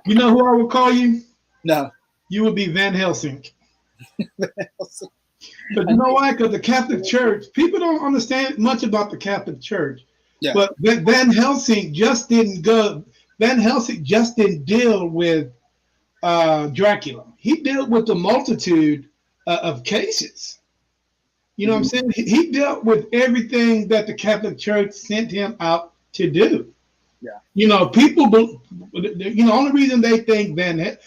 You know who I would call you? No. You would be Van Helsing. But you know why? Because the Catholic Church, people don't understand much about the Catholic Church. Yeah. But Van Helsing just didn't go. Van Helsing just didn't deal with Dracula. He dealt with a multitude of cases. You know what I'm saying? He dealt with everything that the Catholic Church sent him out to do. Yeah. People. The only reason they think Van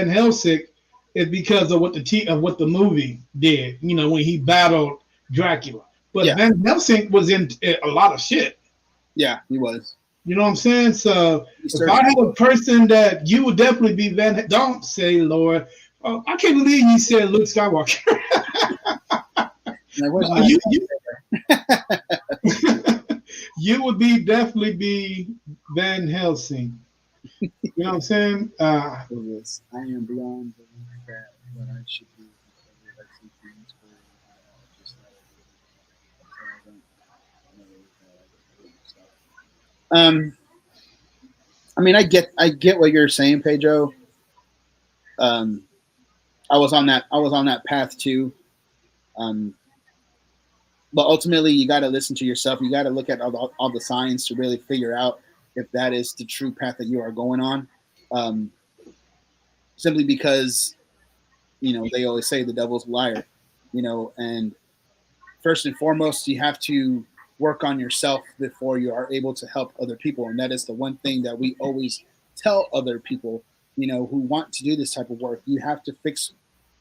Helsing is because of what the movie did. When he battled Dracula. But Van Helsing was in a lot of shit. Yeah, he was. You know what I'm saying? So if I had a person that you would definitely be don't say Lord. Oh, I can't believe you said Luke Skywalker. You would definitely be Van Helsing. You know what I'm saying? I am beyond that what I should be. I mean, I get what you're saying, Pedro. I was on that path too. But ultimately, you got to listen to yourself. You got to look at all the signs to really figure out if that is the true path that you are going on. Simply because, they always say the devil's a liar, and first and foremost, you have to work on yourself before you are able to help other people. And that is the one thing that we always tell other people, who want to do this type of work. You have to fix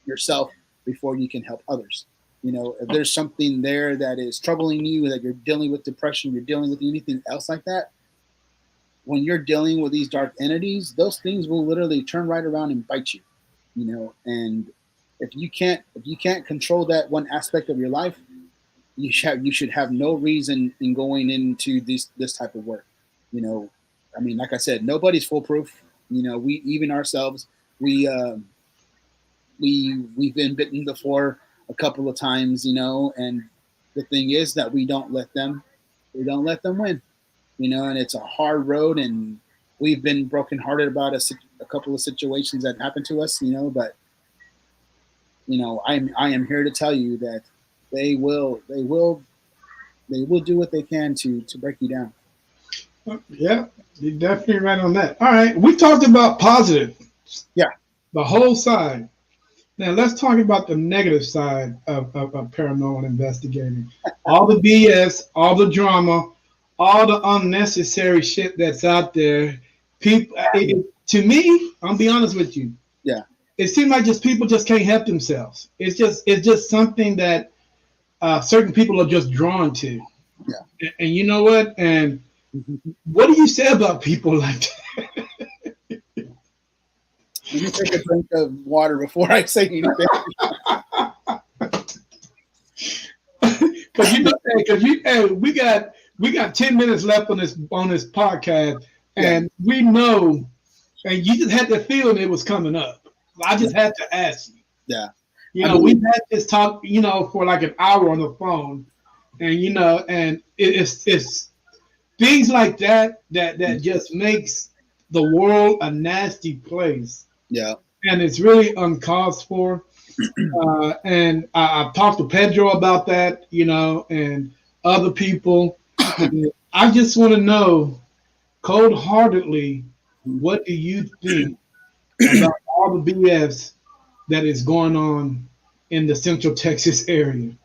yourself before you can help others. If there's something there that is troubling you, that you're dealing with depression, you're dealing with anything else like that, when you're dealing with these dark entities, those things will literally turn right around and bite you, and if you can't control that one aspect of your life, you should have no reason in going into this type of work. You know, I mean, like I said, nobody's foolproof. You know, we even ourselves, we we've been bitten before a couple of times. You know, and the thing is that we don't let them win. You know, and it's a hard road, and we've been brokenhearted about a couple of situations that happened to us. You know, but I am here to tell you that they will do what they can to break you down. Yeah, you're definitely right on that. All right, we talked about positive, Yeah. the whole side. Now let's talk about the negative side of paranormal investigating. All the BS, all the drama, all the unnecessary shit that's out there. People, to me, I'll be honest with you. Yeah. It seems like just people just can't help themselves. It's just something that certain people are just drawn to. Yeah. And you know what? And what do you say about people like Let me take a drink of water before I say anything. that? Because we got 10 minutes left on this podcast, Yeah. and we know, and you just had the feeling it was coming up. I just had to ask you. Yeah. We've had this talk, for like an hour on the phone, and it's things like that just makes the world a nasty place, Yeah. and it's really uncalled for. And I've talked to Pedro about that, and other people. And I just want to know, cold heartedly, what do you think about all the BS that is going on in the Central Texas area?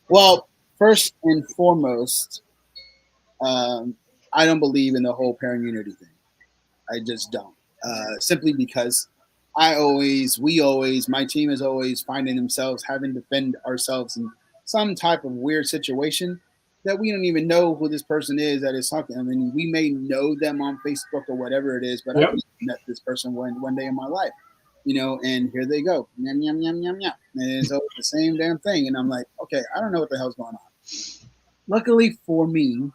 Well, first and foremost, I don't believe in the whole parent unity thing. I just don't. Simply because my team is always finding themselves having to defend ourselves in some type of weird situation that we don't even know who this person is that is talking. I mean, we may know them on Facebook or whatever it is, but I've Yep. met this person one day in my life, and here they go, yum yum yum yum yum, and it's always the same damn thing, and I'm like, okay, I don't know what the hell's going on. Luckily for me,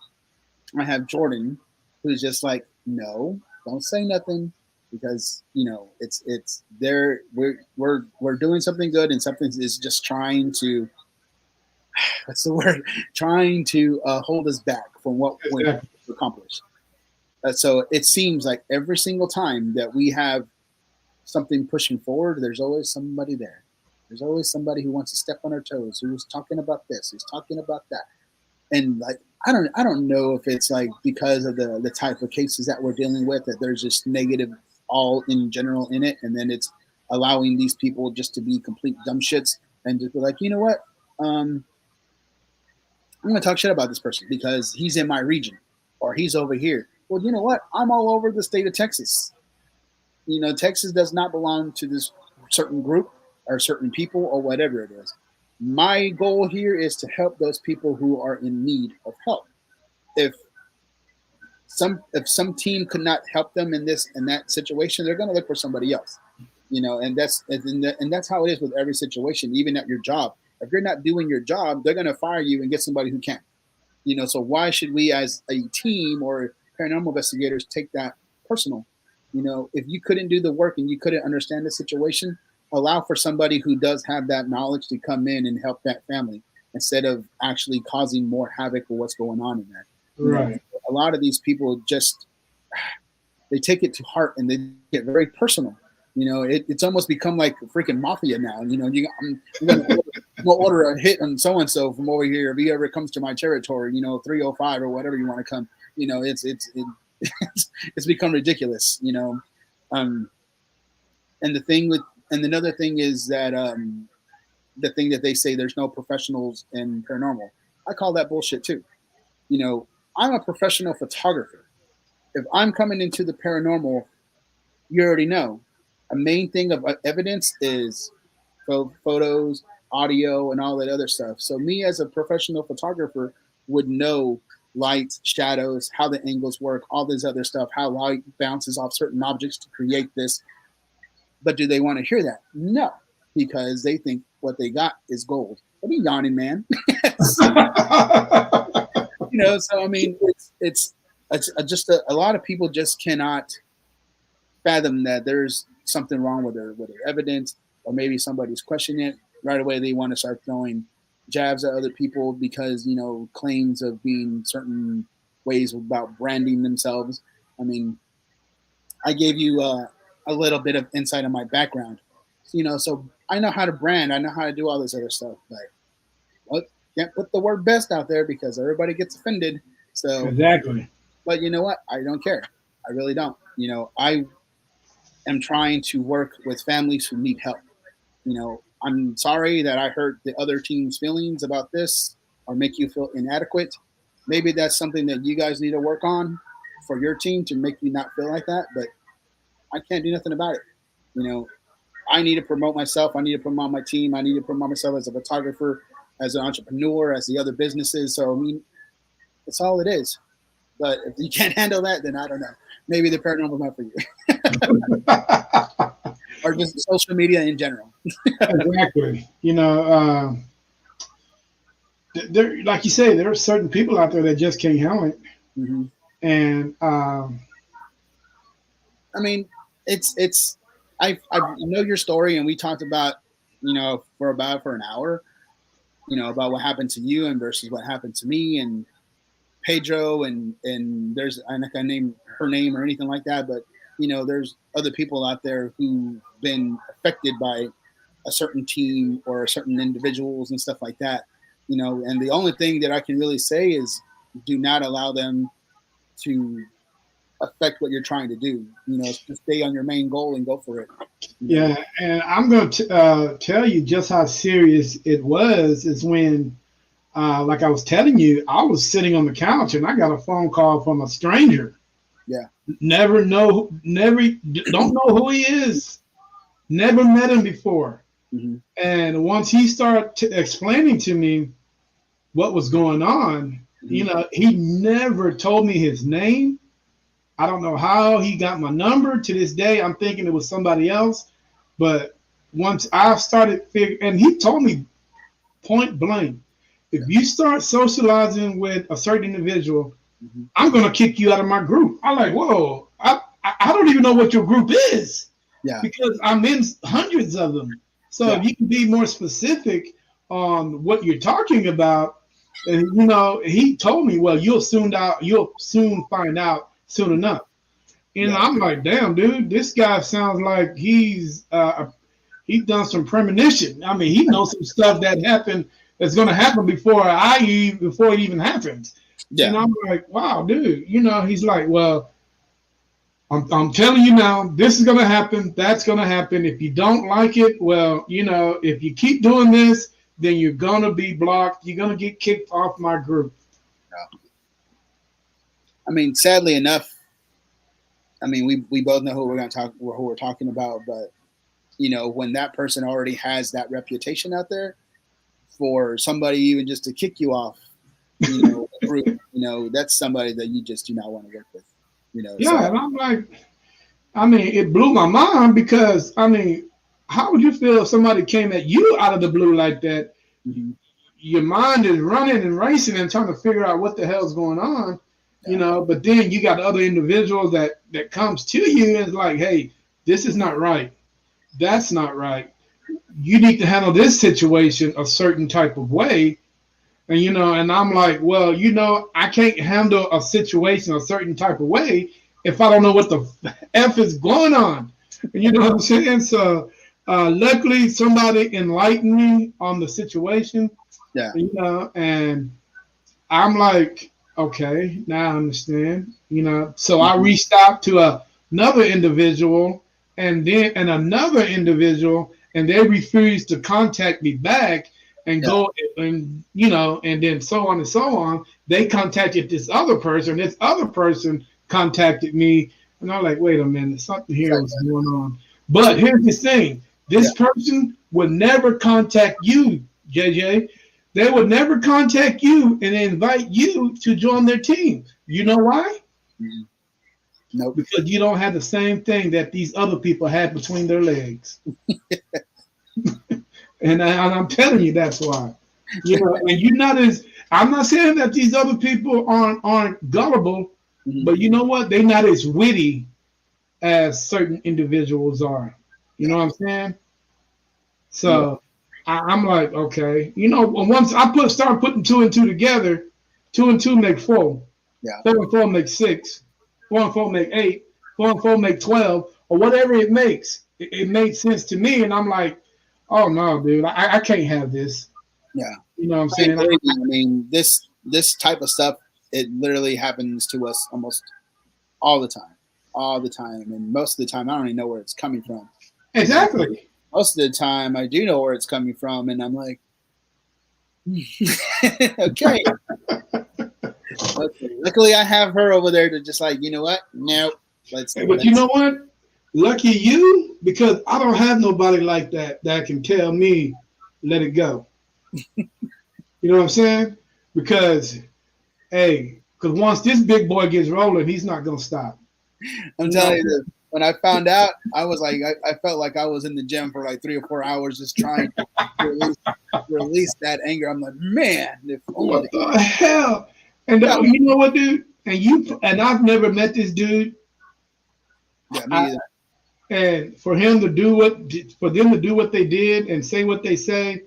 I have Jordan, who's just like, no, don't say nothing, because it's there. We're doing something good, and something is just trying to, what's the word, trying to hold us back from what we're Exactly. to accomplish. So it seems like every single time that we have something pushing forward, there's always somebody there. There's always somebody who wants to step on our toes, who's talking about this, who's talking about that, and like I don't know if it's like because of the type of cases that we're dealing with, that there's just negative all in general in it, and then it's allowing these people just to be complete dumb shits and just be like, you know what, um, I'm gonna talk shit about this person because he's in my region or he's over here. Well, you know what? I'm all over the state of Texas. Texas does not belong to this certain group or certain people or whatever it is. My goal here is to help those people who are in need of help. If some team could not help them in that situation, they're going to look for somebody else. And that's how it is with every situation, even at your job. If you're not doing your job, they're going to fire you and get somebody who can. So why should we, as a team or paranormal investigators, take that personal? If you couldn't do the work and you couldn't understand the situation, allow for somebody who does have that knowledge to come in and help that family, instead of actually causing more havoc for what's going on in there. Right. A lot of these people just, they take it to heart and they get very personal. It's almost become like a freaking mafia now. I'm gonna order a hit on so and so from over here if he ever comes to my territory. 305 or whatever you want to come. It's become ridiculous. Um, and another thing is that the thing that they say there's no professionals in paranormal. I call that bullshit too. I'm a professional photographer. If I'm coming into the paranormal, you already know. A main thing of evidence is photos, audio, and all that other stuff. So me as a professional photographer would know lights, shadows, how the angles work, all this other stuff, how light bounces off certain objects to create this. But do they want to hear that? No, because they think what they got is gold. What are you yawning, man? So I mean, it's just a lot of people just cannot fathom that there's something wrong with their evidence, or maybe somebody's questioning it. Right away, they want to start throwing jabs at other people because claims of being certain ways about branding themselves. I mean, I gave you a little bit of insight on my background, so I know how to brand, I know how to do all this other stuff, but what can't put the word best out there because everybody gets offended. So Exactly. but you know what? I don't care. I really don't. I am trying to work with families who need help. I'm sorry that I hurt the other team's feelings about this or make you feel inadequate. Maybe that's something that you guys need to work on for your team to make you not feel like that, but I can't do nothing about it. I need to promote myself. I need to promote my team. I need to promote myself as a photographer, as an entrepreneur, as the other businesses. So, I mean, that's all it is. But if you can't handle that, then I don't know. Maybe the paranormal is not for you. Or just social media in general. Exactly. There, like you say, there are certain people out there that just can't handle it. Mm-hmm. And I mean, I know your story, and we talked about for an hour, about what happened to you and versus what happened to me and Pedro, and I'm not gonna name her name or anything like that, but there's other people out there who've been affected by a certain team or certain individuals and stuff like that. And the only thing that I can really say is do not allow them to affect what you're trying to do. Just stay on your main goal and go for it. Yeah, and I'm going to tell you just how serious it was. Is when, like I was telling you, I was sitting on the couch and I got a phone call from a stranger. Yeah. Never don't know who he is. Never met him before. Mm-hmm. And once he started explaining to me what was going on, Mm-hmm. He never told me his name. I don't know how he got my number. To this day, I'm thinking it was somebody else. But once I started figuring, and he told me point blank, if you start socializing with a certain individual, Mm-hmm. I'm going to kick you out of my group. I'm like, whoa, I don't even know what your group is. Yeah. Because I'm in hundreds of them. So Yeah. if you can be more specific on what you're talking about, and he told me, well, you'll soon find out soon enough. And Yeah. I'm like, damn, dude, this guy sounds like he's done some premonition. I mean, he knows some stuff that's going to happen before it even happens. Yeah. And I'm like, wow, dude. He's like, well, I'm telling you now, this is going to happen. That's going to happen. If you don't like it, well, if you keep doing this, then you're going to be blocked. You're going to get kicked off my group. Yeah. I mean, sadly enough, I mean, we both know who we're talking about, but when that person already has that reputation out there, for somebody even just to kick you off, group, that's somebody that you just do not want to work with. Yeah, so. and I'm like, I mean, it blew my mind because, I mean, how would you feel if somebody came at you out of the blue like that? Mm-hmm. Your mind is running and racing and trying to figure out what the hell's going on, but then you got other individuals that comes to you and is like, hey, this is not right. That's not right. You need to handle this situation a certain type of way. And, and I'm like, well, I can't handle a situation a certain type of way if I don't know what the F is going on. You know what I'm saying? So luckily somebody enlightened me on the situation. Yeah. And I'm like, okay, now I understand. So I reached out to another individual and another individual, and they refused to contact me back and go and and then so on and so on. They contacted this other person. This other person contacted me, and I'm like, wait a minute, something here was going on. But here's the thing: this person would never contact you, JJ. They would never contact you and invite you to join their team. You know why? Mm-hmm. Nope. Because you don't have the same thing that these other people had between their legs. And I'm telling you that's why. You know, and you're not as I'm not saying that these other people aren't gullible, Mhm. but you know what? They're not as witty as certain individuals are. You Yeah. know what I'm saying? Yeah. So I'm like, okay, you know, once I start putting two and two together, two and two make four, Yeah. four and four make six, four and four make eight, four and four make 12, or whatever it makes. It made sense to me, and I'm like, oh no, dude, I can't have this. Yeah. You know what I'm I saying? believe you. I mean, this type of stuff, it literally happens to us almost all the time, and most of the time, I don't even know where it's coming from. And Exactly. most of the time, I do know where it's coming from, and I'm like, okay. Luckily, I have her over there to just like, you know what? No, But you know what? Lucky you, because I don't have nobody like that can tell me, let it go. You know what I'm saying? Because hey, because once this big boy gets rolling, he's not gonna stop. I'm You know, telling you this. When I found out, I was like, I felt like I was in the gym for like 3 or 4 hours just trying to release that anger. I'm like, man, if only. what the hell? And Yeah, you know what, dude? And I've never met this dude. yeah, me I, either. and for them to do what they did and say what they say,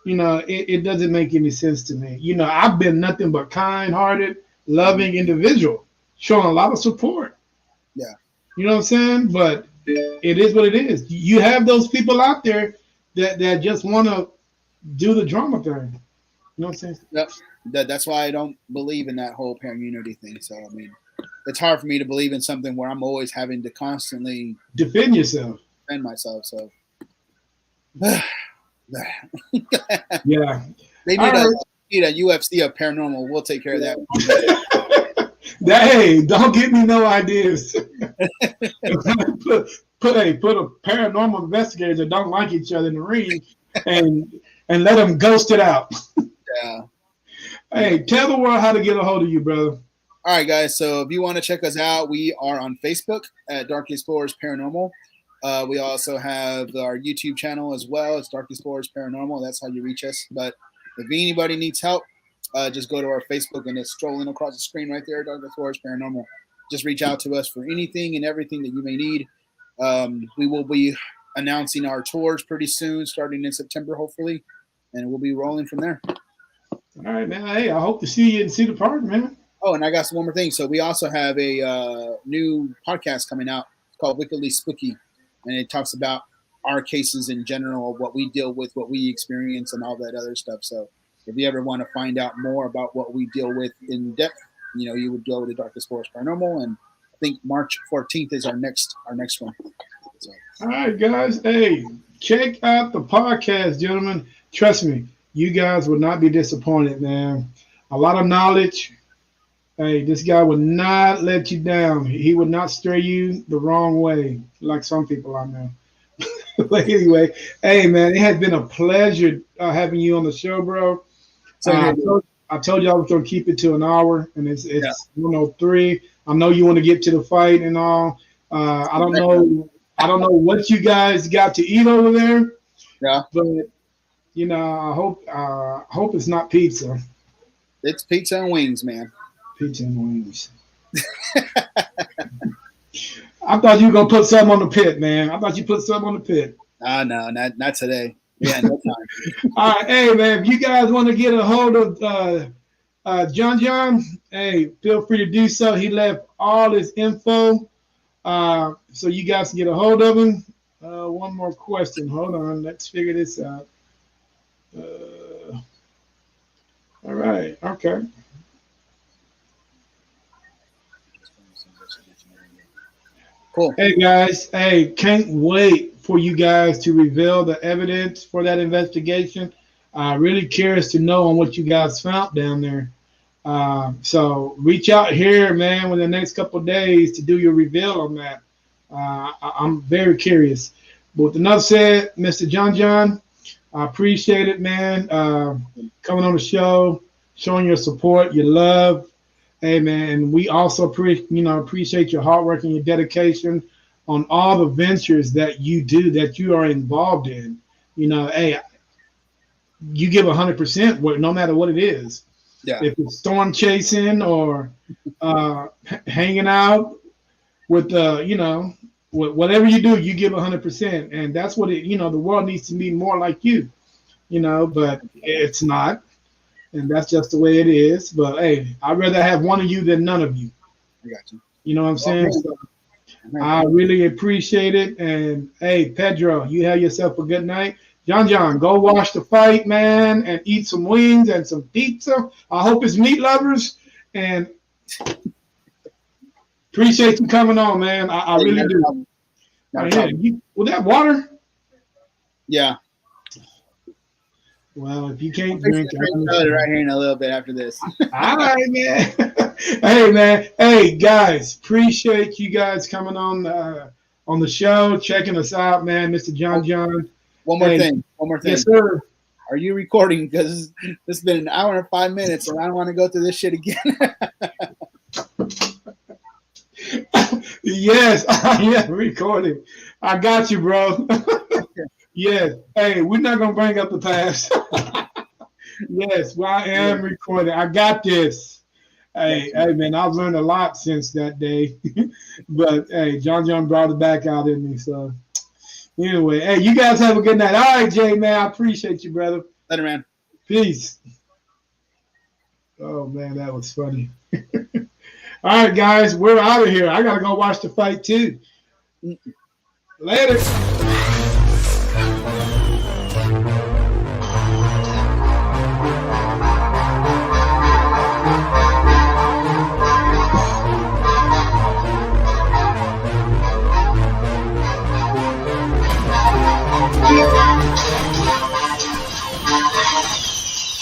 you know, it doesn't make any sense to me. You know, I've been nothing but kind-hearted, Mhm. loving individual, showing a lot of support. Yeah, You know what I'm saying? But it is what it is. You have those people out there that just want to do the drama thing. You know what I'm saying? yep. That's why I don't believe in that whole parent unity thing. So I mean, it's hard for me to believe in something where I'm always having to constantly Defend yourself. defend myself. So Yeah. they All need a UFC of paranormal. We'll take care of that. right. Hey, don't give me no ideas. put a paranormal investigator that don't like each other in the ring and let them ghost it out. Yeah. Hey, tell the world how to get a hold of you, brother. All right, guys. So if you want to check us out, we are on Facebook at Dark Explorers Paranormal. We also have our YouTube channel as well. It's Dark Explorers Paranormal. That's how you reach us. But if anybody needs help, just go to our Facebook and it's strolling across the screen right there, Dark Explorers Paranormal. Just reach out to us for anything and everything that you may need. We will be announcing our tours pretty soon, starting in September, hopefully, and we'll be rolling from there. All right, man. Hey, I hope to see you and see the park, man. Oh, and I got one more thing. So we also have a new podcast coming out called Wickedly Spooky, and it talks about our cases in general, what we deal with, what we experience, and all that other stuff. So if you ever want to find out more about what we deal with in depth, you know, you would go to Darkest Forest Paranormal, and I think March 14th is our next one. So, All right, guys. Hey, check out the podcast, gentlemen. Trust me, you guys will not be disappointed, man. A lot of knowledge. Hey, this guy would not let you down. He would not stray you the wrong way, like some people I know. But anyway, hey, man, it has been a pleasure having you on the show, bro. so here, I told you I was gonna keep it to an hour, and it's yeah, 1:03. I know you want to get to the fight and all. I don't know. I don't know what you guys got to eat over there, yeah, but you know, hope it's not pizza. it's pizza and wings, man. Pizza and wings. I thought you were gonna put something on the pit, man. I thought you put something on the pit. No, not today. Yeah, no time. All right, hey man, if you guys want to get a hold of John, hey, feel free to do so. He left all his info, so you guys can get a hold of him. One more question. Hold on, let's figure this out. All right, okay. Cool. Hey guys, hey, can't wait for you guys to reveal the evidence for that investigation. Really curious to know on what you guys found down there. So reach out here, man, within the next couple of days to do your reveal on that. I'm very curious. But with enough said, Mr. John, I appreciate it, man. Coming on the show, showing your support, your love. Hey, man, and we also appreciate your hard work and your dedication on all the ventures that you do, that you are involved in. You know, hey, you give 100%, no matter what it is. Yeah. If it's storm chasing or hanging out with whatever you do, you give 100%, and that's what it. The world needs to be more like you. But it's not, and that's just the way it is. But hey, I'd rather have one of you than none of you. I got you. You know what I'm saying? So I really appreciate it. And hey, Pedro, you have yourself a good night. John, go watch the fight, man, and eat some wings and some pizza. I hope it's meat lovers. And appreciate you coming on, man. I really do. Was that water? Yeah. Well, if you can't drink, right here in a little bit after this. All right, man. Hey, man. Hey, guys, appreciate you guys coming on the show, checking us out, man. Mr. John. One more thing. Yes, sir. Are you recording? Because this has been an hour and 5 minutes, and I don't want to go through this shit again. Yes, I am recording. I got you, bro. Yes. Hey, we're not gonna bring up the past. Yes, well, I am recording. I got this. Hey, man, I've learned a lot since that day. But hey, John brought it back out in me. So anyway, hey, you guys have a good night. All right, Jay, man, I appreciate you, brother. Later, man. Peace. Oh man, that was funny. All right, guys, we're out of here. I gotta go watch the fight too. Later.